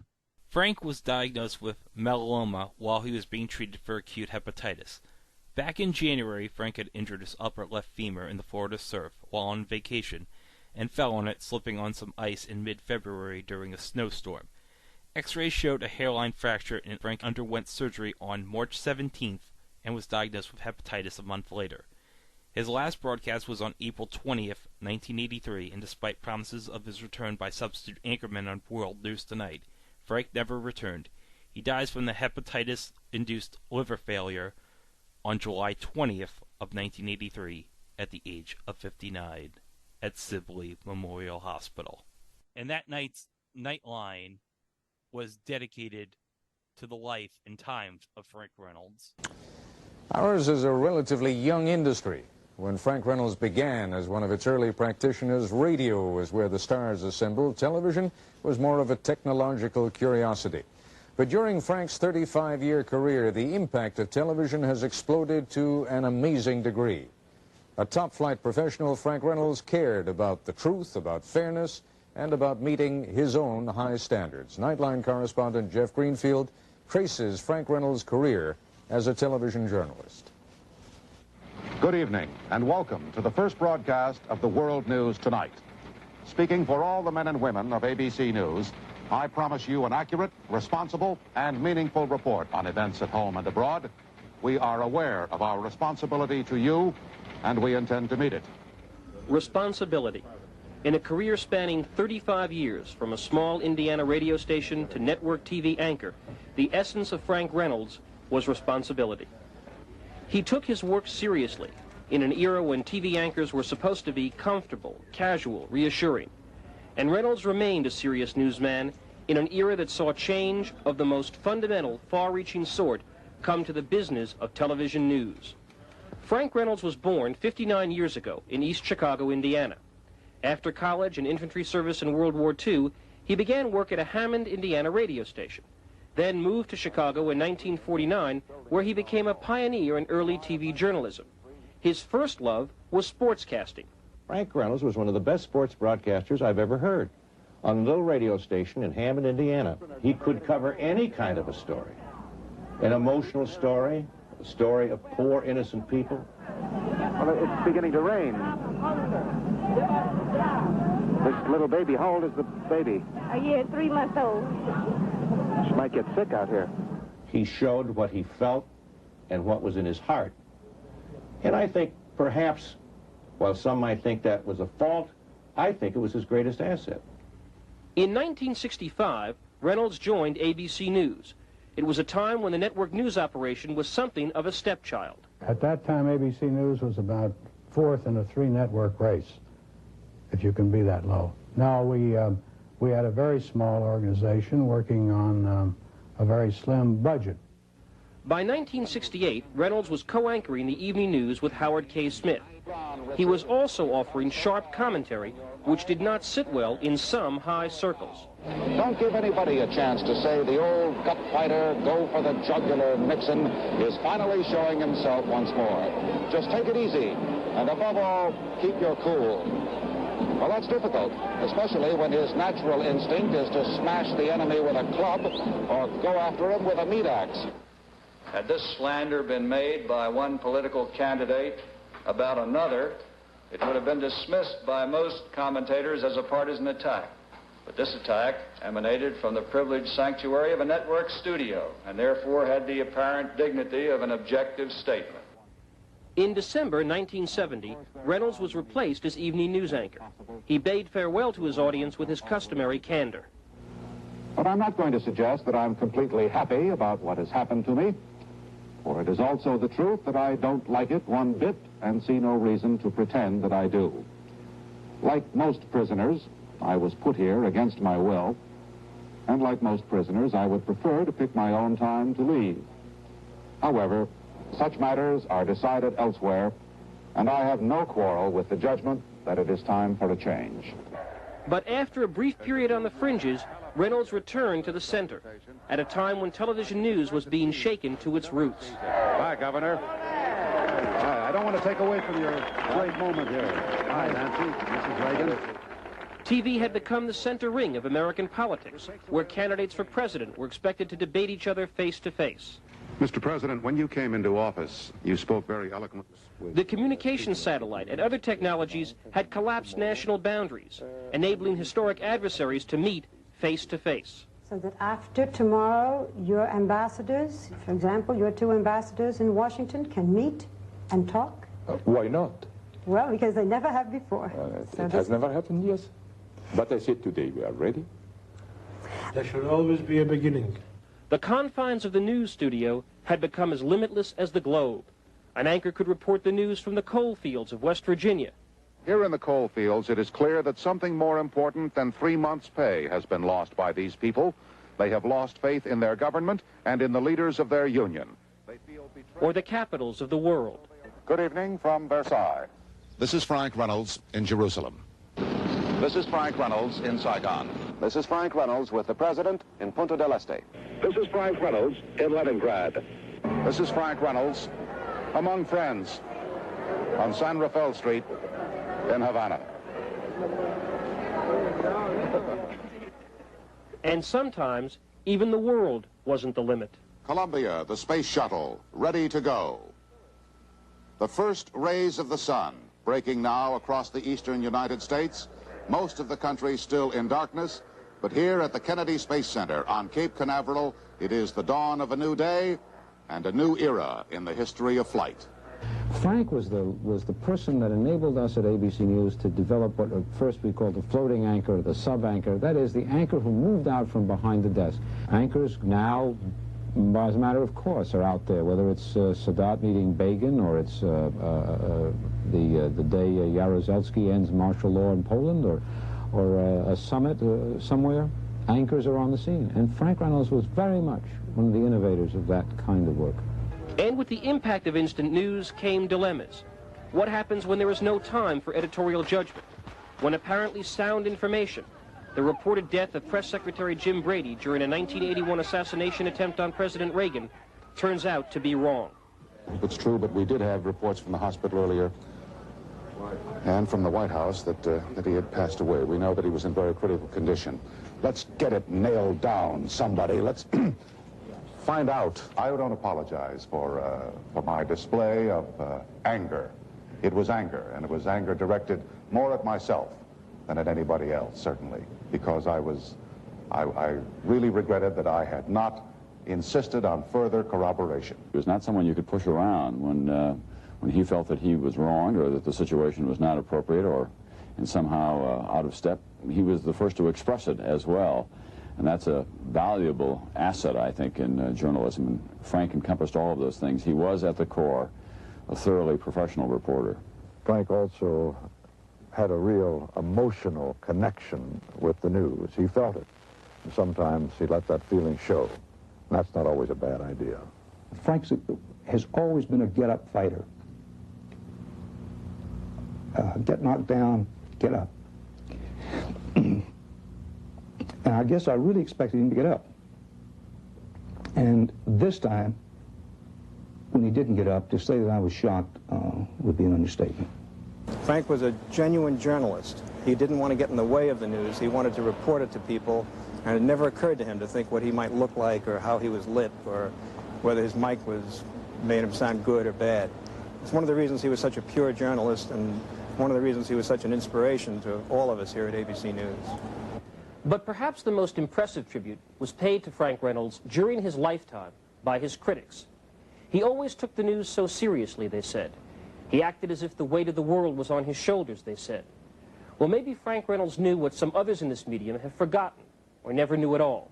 Frank was diagnosed with melanoma while he was being treated for acute hepatitis. Back in January, Frank had injured his upper left femur in the Florida surf while on vacation, and fell on it, slipping on some ice in mid-February during a snowstorm. X-rays showed a hairline fracture, and Frank underwent surgery on March 17th and was diagnosed with hepatitis a month later. His last broadcast was on April 20th, 1983, and despite promises of his return by substitute anchorman on World News Tonight, Frank never returned. He dies from the hepatitis-induced liver failure on July 20th of 1983 at the age of 59 at Sibley Memorial Hospital. And that night's Nightline was dedicated to the life and times of Frank Reynolds. Ours is a relatively young industry. When Frank Reynolds began as one of its early practitioners, radio was where the stars assembled. Television was more of a technological curiosity. But during Frank's 35-year career, the impact of television has exploded to an amazing degree. A top-flight professional, Frank Reynolds cared about the truth, about fairness, and about meeting his own high standards. Nightline correspondent Jeff Greenfield traces Frank Reynolds' career as a television journalist. Good evening, and welcome to the first broadcast of the World News Tonight. Speaking for all the men and women of ABC News, I promise you an accurate, responsible, and meaningful report on events at home and abroad. We are aware of our responsibility to you, and we intend to meet it. Responsibility. In a career spanning 35 years, from a small Indiana radio station to network TV anchor, the essence of Frank Reynolds was responsibility. He took his work seriously in an era when TV anchors were supposed to be comfortable, casual, reassuring. And Reynolds remained a serious newsman in an era that saw change of the most fundamental, far-reaching sort come to the business of television news. Frank Reynolds was born 59 years ago in East Chicago, Indiana. After college and infantry service in World War II, he began work at a Hammond, Indiana radio station, then moved to Chicago in 1949, where he became a pioneer in early TV journalism. His first love was sportscasting. Frank Reynolds was one of the best sports broadcasters I've ever heard. On a little radio station in Hammond, Indiana, he could cover any kind of a story. An emotional story, a story of poor, innocent people. Well, it's beginning to rain. This little baby, how old is the baby? A year, 3 months old. She might get sick out here. He showed what he felt and what was in his heart. And I think perhaps, while some might think that was a fault, I think it was his greatest asset. In 1965, Reynolds joined ABC News. It was a time when the network news operation was something of a stepchild. At that time, ABC News was about fourth in a three-network race, if you can be that low. Now, we had a very small organization working on a very slim budget. By 1968, Reynolds was co-anchoring the evening news with Howard K. Smith. He was also offering sharp commentary, which did not sit well in some high circles. Don't give anybody a chance to say the old gut fighter, go for the jugular Nixon is finally showing himself once more. Just take it easy, and above all, keep your cool. Well, that's difficult, especially when his natural instinct is to smash the enemy with a club or go after him with a meat axe. Had this slander been made by one political candidate about another, it would have been dismissed by most commentators as a partisan attack. But this attack emanated from the privileged sanctuary of a network studio and therefore had the apparent dignity of an objective statement. In December 1970, Reynolds was replaced as evening news anchor. He bade farewell to his audience with his customary candor. But I'm not going to suggest that I'm completely happy about what has happened to me, for it is also the truth that I don't like it one bit and see no reason to pretend that I do. Like most prisoners, I was put here against my will, and like most prisoners, I would prefer to pick my own time to leave. However, such matters are decided elsewhere, and I have no quarrel with the judgment that it is time for a change. But after a brief period on the fringes, Reynolds returned to the center at a time when television news was being shaken to its roots. Hi, Governor. Hi, I don't want to take away from your great moment here. Hi, Nancy. Mrs. Reagan. TV had become the center ring of American politics, where candidates for president were expected to debate each other face to face. Mr. President, when you came into office, you spoke very eloquently. The communication satellite and other technologies had collapsed national boundaries, enabling historic adversaries to meet face to face. So that after tomorrow, your ambassadors, for example, your two ambassadors in Washington can meet and talk? Why not? Well, because they never have before. It has never happened, yes. But I said today we are ready. There should always be a beginning. The confines of the news studio had become as limitless as the globe. An anchor could report the news from the coal fields of West Virginia. Here in the coal fields, it is clear that something more important than 3 months' pay has been lost by these people. They have lost faith in their government and in the leaders of their union. Or the capitals of the world. Good evening from Versailles. This is Frank Reynolds in Jerusalem. This is Frank Reynolds in Saigon. This is Frank Reynolds with the President in Punta del Este. This is Frank Reynolds in Leningrad. This is Frank Reynolds among friends on San Rafael Street in Havana. And sometimes, even the world wasn't the limit. Columbia, the space shuttle, ready to go. The first rays of the sun breaking now across the eastern United States. Most of the country still in darkness, but here at the Kennedy Space Center on Cape Canaveral, it is the dawn of a new day and a new era in the history of flight. Frank was the person that enabled us at ABC News to develop what at first we called the floating anchor, the sub-anchor. That is, the anchor who moved out from behind the desk. Anchors now, as a matter of course, are out there, whether it's Sadat meeting Begin or it's the day Jaruzelski ends martial law in Poland or a summit somewhere. Anchors are on the scene. And Frank Reynolds was very much one of the innovators of that kind of work. And with the impact of instant news came dilemmas. What happens when there is no time for editorial judgment? When apparently sound information, the reported death of Press Secretary Jim Brady during a 1981 assassination attempt on President Reagan, turns out to be wrong. It's true, but we did have reports from the hospital earlier and from the White House that he had passed away. We know that he was in very critical condition. Let's get it nailed down, somebody. Let's find out. I don't apologize for my display of anger. It was anger, and it was anger directed more at myself than at anybody else, certainly, because I really regretted that I had not insisted on further corroboration. He was not someone you could push around when he felt that he was wronged or that the situation was not appropriate or and somehow out of step. He was the first to express it as well. And that's a valuable asset, I think, in journalism. And Frank encompassed all of those things. He was, at the core, a thoroughly professional reporter. Frank also had a real emotional connection with the news. He felt it. And sometimes he let that feeling show. And that's not always a bad idea. Frank has always been a get-up fighter. Get knocked down, get up. And I guess I really expected him to get up. And this time, when he didn't get up, to say that I was shocked would be an understatement. Frank was a genuine journalist. He didn't want to get in the way of the news. He wanted to report it to people, and it never occurred to him to think what he might look like or how he was lit or whether his mic made him sound good or bad. It's one of the reasons he was such a pure journalist and one of the reasons he was such an inspiration to all of us here at ABC News. But perhaps the most impressive tribute was paid to Frank Reynolds during his lifetime by his critics. He always took the news so seriously, they said. He acted as if the weight of the world was on his shoulders, they said. Well, maybe Frank Reynolds knew what some others in this medium have forgotten, or never knew at all.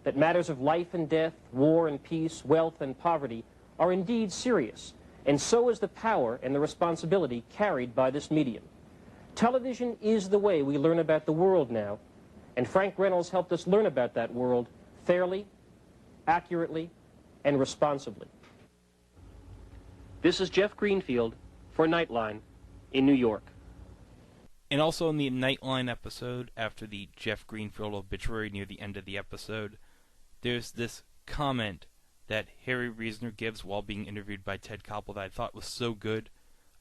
That matters of life and death, war and peace, wealth and poverty are indeed serious, and so is the power and the responsibility carried by this medium. Television is the way we learn about the world now, and Frank Reynolds helped us learn about that world fairly, accurately, and responsibly. This is Jeff Greenfield for Nightline in New York. And also in the Nightline episode, after the Jeff Greenfield obituary near the end of the episode, there's this comment that Harry Reasoner gives while being interviewed by Ted Koppel that I thought was so good.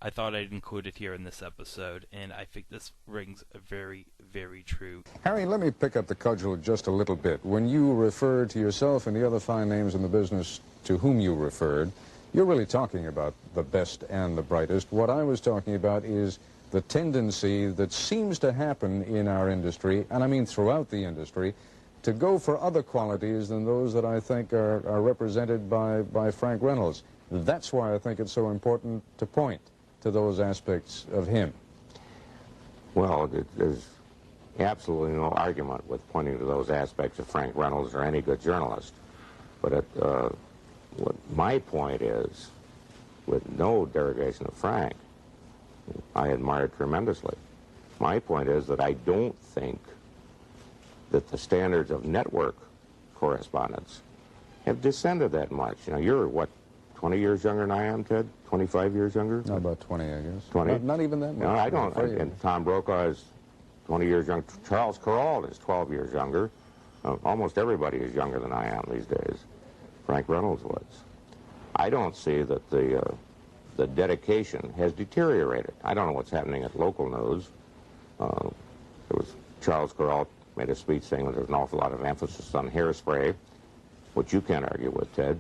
I thought I'd include it here in this episode, and I think this rings very, very true. Harry, let me pick up the cudgel just a little bit. When you refer to yourself and the other fine names in the business to whom you referred, you're really talking about the best and the brightest. What I was talking about is the tendency that seems to happen in our industry, and I mean throughout the industry, to go for other qualities than those that I think are represented by Frank Reynolds. That's why I think it's so important to point to those aspects of him. Well, there's absolutely no argument with pointing to those aspects of Frank Reynolds or any good journalist. But what my point is, with no derogation of Frank, I admire tremendously. My point is that I don't think that the standards of network correspondence have descended that much. You know, you're, what, 20 years younger than I am, Ted? 25 years younger? No, about 20, I guess. 20? Not even that much. No, I don't. And Tom Brokaw is 20 years younger. Charles Kuralt is 12 years younger. Almost everybody is younger than I am these days. Frank Reynolds was. I don't see that the dedication has deteriorated. I don't know what's happening at local news. There was Charles Kuralt made a speech saying that there's an awful lot of emphasis on hairspray, which you can't argue with, Ted.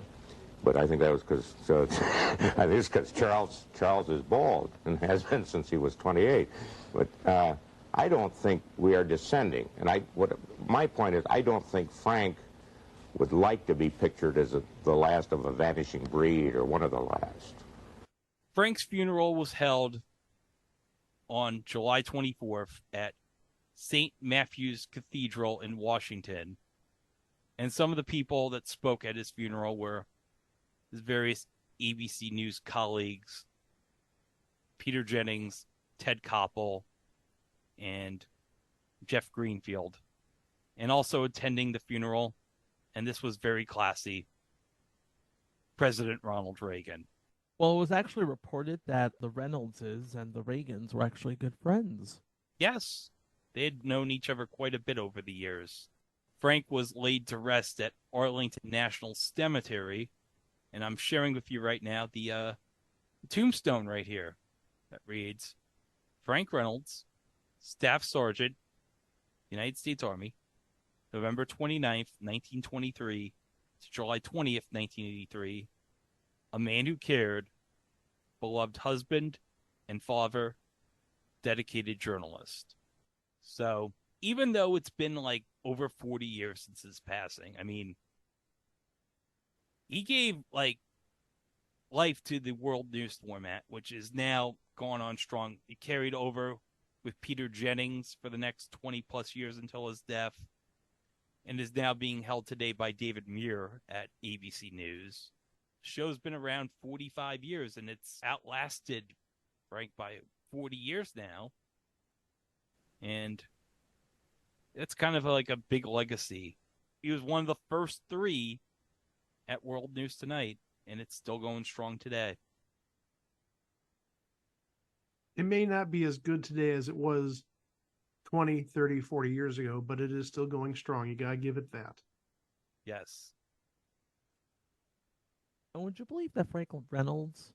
But I think that was because I think it's because Charles is bald and has been since he was 28. But I don't think we are descending. And my point is, I don't think Frank would like to be pictured as the last of a vanishing breed or one of the last. Frank's funeral was held on July 24th at St. Matthew's Cathedral in Washington. And some of the people that spoke at his funeral were his various ABC News colleagues, Peter Jennings, Ted Koppel, and Jeff Greenfield. And also attending the funeral, and this was very classy, President Ronald Reagan. Well, it was actually reported that the Reynoldses and the Reagans were actually good friends. Yes, they had known each other quite a bit over the years. Frank was laid to rest at Arlington National Cemetery, and I'm sharing with you right now the tombstone right here that reads, Frank Reynolds, Staff Sergeant, United States Army, November 29th, 1923 to July 20th, 1983, a man who cared, beloved husband and father, dedicated journalist. So even though it's been like over 40 years since his passing, I mean, he gave like life to the world news format, which is now gone on strong. It carried over with Peter Jennings for the next 20 plus years until his death, and is now being held today by David Muir at ABC News. The show's been around 45 years, and it's outlasted Frank by 40 years now. And it's kind of like a big legacy. He was one of the first three at World News Tonight, and it's still going strong today. It may not be as good today as it was 20, 30, 40 years ago, but it is still going strong. You got to give it that. Yes. And would you believe that Frank Reynolds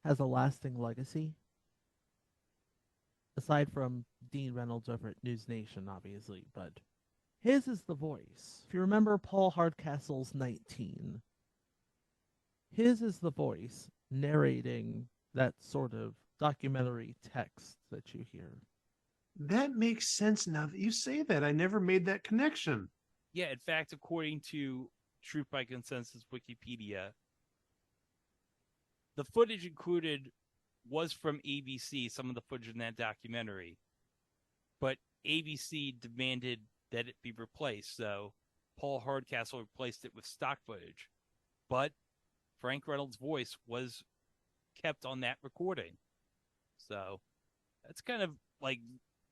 has a lasting legacy? Aside from Dean Reynolds over at News Nation, obviously, but his is the voice. If you remember Paul Hardcastle's 19, his is the voice narrating that sort of documentary text that you hear. That makes sense now that you say that. I never made that connection. Yeah, in fact, according to Truth by Consensus Wikipedia, the footage included was from ABC, some of the footage in that documentary. But ABC demanded that it be replaced, so Paul Hardcastle replaced it with stock footage. But Frank Reynolds' voice was kept on that recording. So that's kind of like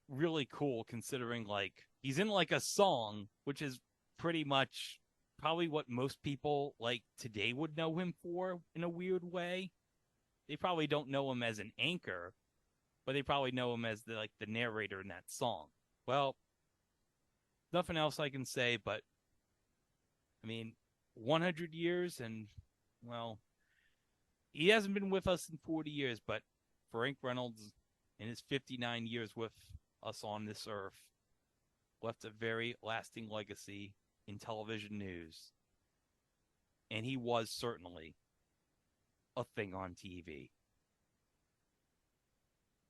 really cool, considering like he's in like a song, which is pretty much probably what most people like today would know him for in a weird way. They probably don't know him as an anchor, but they probably know him as the narrator in that song. Well, nothing else I can say, but I mean, 100 years, and well, he hasn't been with us in 40 years, but Frank Reynolds, in his 59 years with us on this earth, left a very lasting legacy in television news. And he was certainly a thing on TV.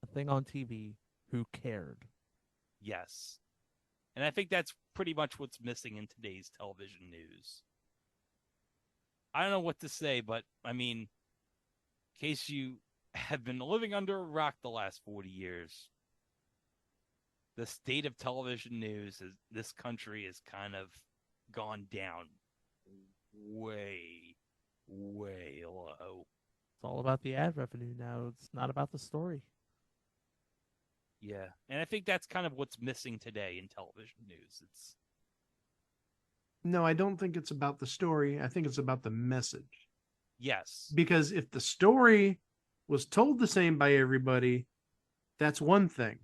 A thing on TV who cared. Yes. And I think that's pretty much what's missing in today's television news. I don't know what to say, but I mean, in case you have been living under a rock the last 40 years, the state of television news in this country has kind of gone down way, way low. It's all about the ad revenue now. It's not about the story. Yeah, and I think that's kind of what's missing today in television news. No, I don't think it's about the story. I think it's about the message. Yes. Because if the story was told the same by everybody, that's one thing.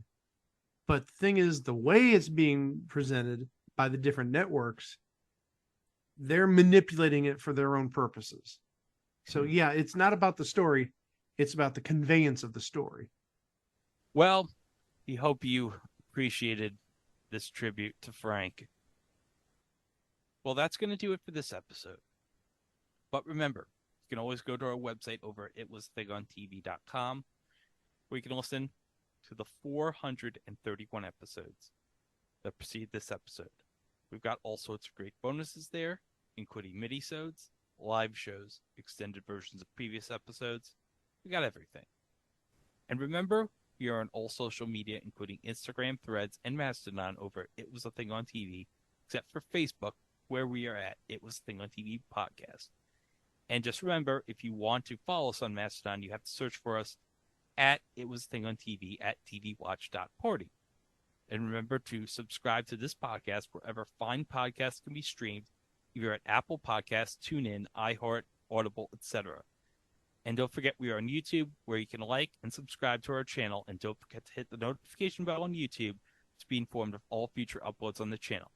But the thing is, the way it's being presented by the different networks, they're manipulating it for their own purposes. So yeah, it's not about the story. It's about the conveyance of the story. Well, we hope you appreciated this tribute to Frank. Well, that's going to do it for this episode. But remember, you can always go to our website over at itwasthingontv.com, where you can listen to the 431 episodes that precede this episode. We've got all sorts of great bonuses there, including mini-sodes, live shows, extended versions of previous episodes. We got everything. And remember, we are on all social media, including Instagram, Threads, and Mastodon over at It Was a Thing on TV, except for Facebook, where we are at It Was a Thing on TV podcast. And just remember, if you want to follow us on Mastodon, you have to search for us at It Was a Thing on TV at tvwatch.party. And remember to subscribe to this podcast wherever fine podcasts can be streamed, either at Apple Podcasts, TuneIn, iHeart, Audible, etc. And don't forget, we are on YouTube, where you can like and subscribe to our channel. And don't forget to hit the notification bell on YouTube to be informed of all future uploads on the channel.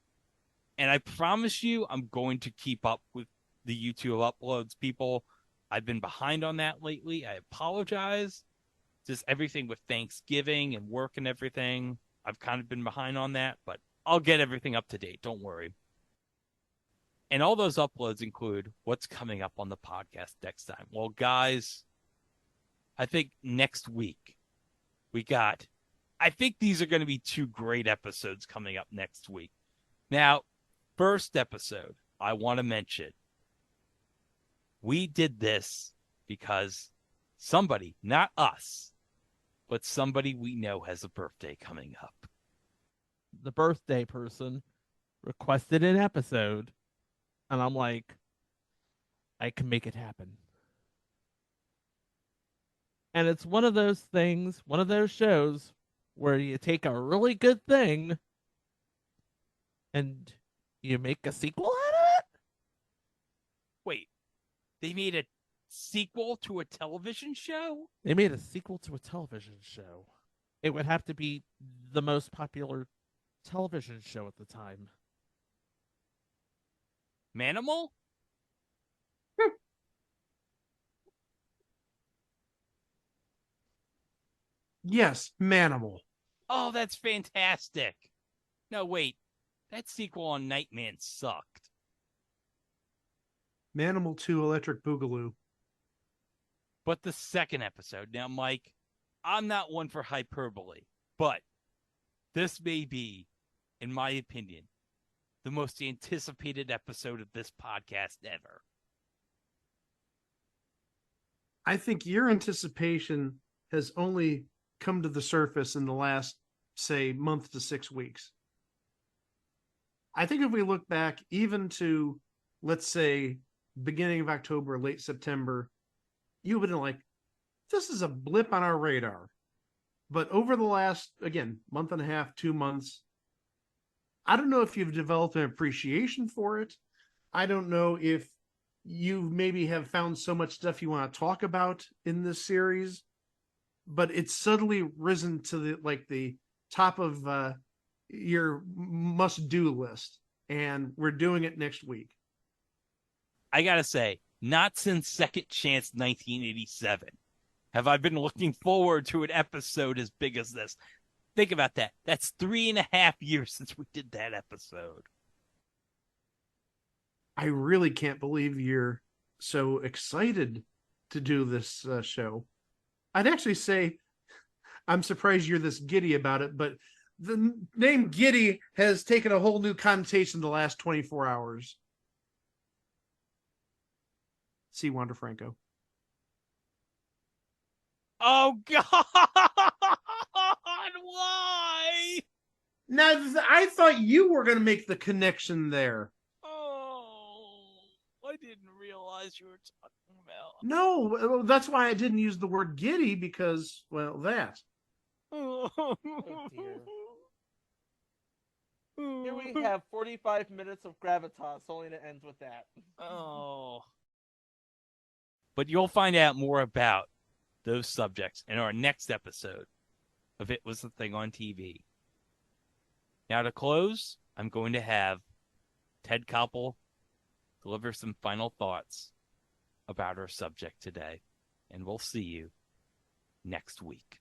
And I promise you, I'm going to keep up with the YouTube uploads, people. I've been behind on that lately. I apologize. Just everything with Thanksgiving and work and everything, I've kind of been behind on that, but I'll get everything up to date. Don't worry. And all those uploads include what's coming up on the podcast next time. Well, guys, I think next week I think these are going to be two great episodes coming up next week. Now, first episode, I want to mention, we did this because somebody, not us, but somebody we know has a birthday coming up. The birthday person requested an episode, and I'm like, I can make it happen. And it's one of those things, one of those shows where you take a really good thing and you make a sequel out of it? Wait, they made a sequel to a television show? They made a sequel to a television show. It would have to be the most popular television show at the time. Manimal? Yes, Manimal. Oh, that's fantastic. No, wait. That sequel on Nightman sucked. Manimal 2 Electric Boogaloo. But the second episode. Now, Mike, I'm not one for hyperbole, but this may be, in my opinion, the most anticipated episode of this podcast ever. I think your anticipation has only come to the surface in the last, say, month to 6 weeks. I think if we look back even to, let's say, beginning of October, late September, you would have been like, this is a blip on our radar. But over the last, again, month and a half, 2 months, I don't know if you've developed an appreciation for it. I don't know if you maybe have found so much stuff you want to talk about in this series, but it's suddenly risen to the top of your must-do list, and we're doing it next week. I gotta say, not since Second Chance 1987 have I been looking forward to an episode as big as this. Think about that. That's 3.5 years since we did that episode. I really can't believe you're so excited to do this show. I'd actually say I'm surprised you're this giddy about it, but the name Giddy has taken a whole new connotation the last 24 hours. See Wander Franco. Oh, God! Why? Now, I thought you were going to make the connection there. I didn't realize you were talking about. No, that's why I didn't use the word giddy, because, well, that. Oh, dear. Here we have 45 minutes of gravitas, only to end with that. Oh. But you'll find out more about those subjects in our next episode of It Was the Thing on TV. Now to close, I'm going to have Ted Koppel deliver some final thoughts about our subject today. And we'll see you next week.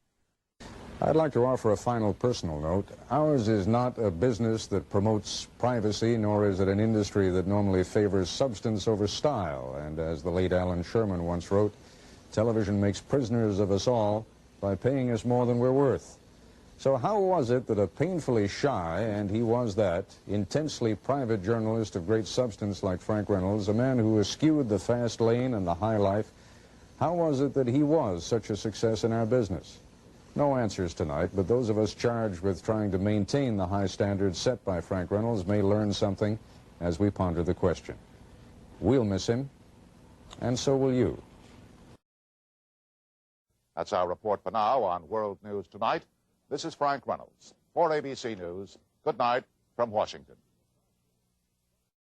I'd like to offer a final personal note. Ours is not a business that promotes privacy, nor is it an industry that normally favors substance over style. And as the late Alan Sherman once wrote, television makes prisoners of us all by paying us more than we're worth. So how was it that a painfully shy, and he was that, intensely private journalist of great substance like Frank Reynolds, a man who eschewed the fast lane and the high life, how was it that he was such a success in our business? No answers tonight, but those of us charged with trying to maintain the high standards set by Frank Reynolds may learn something as we ponder the question. We'll miss him, and so will you. That's our report for now on World News Tonight. This is Frank Reynolds. For ABC News, good night from Washington.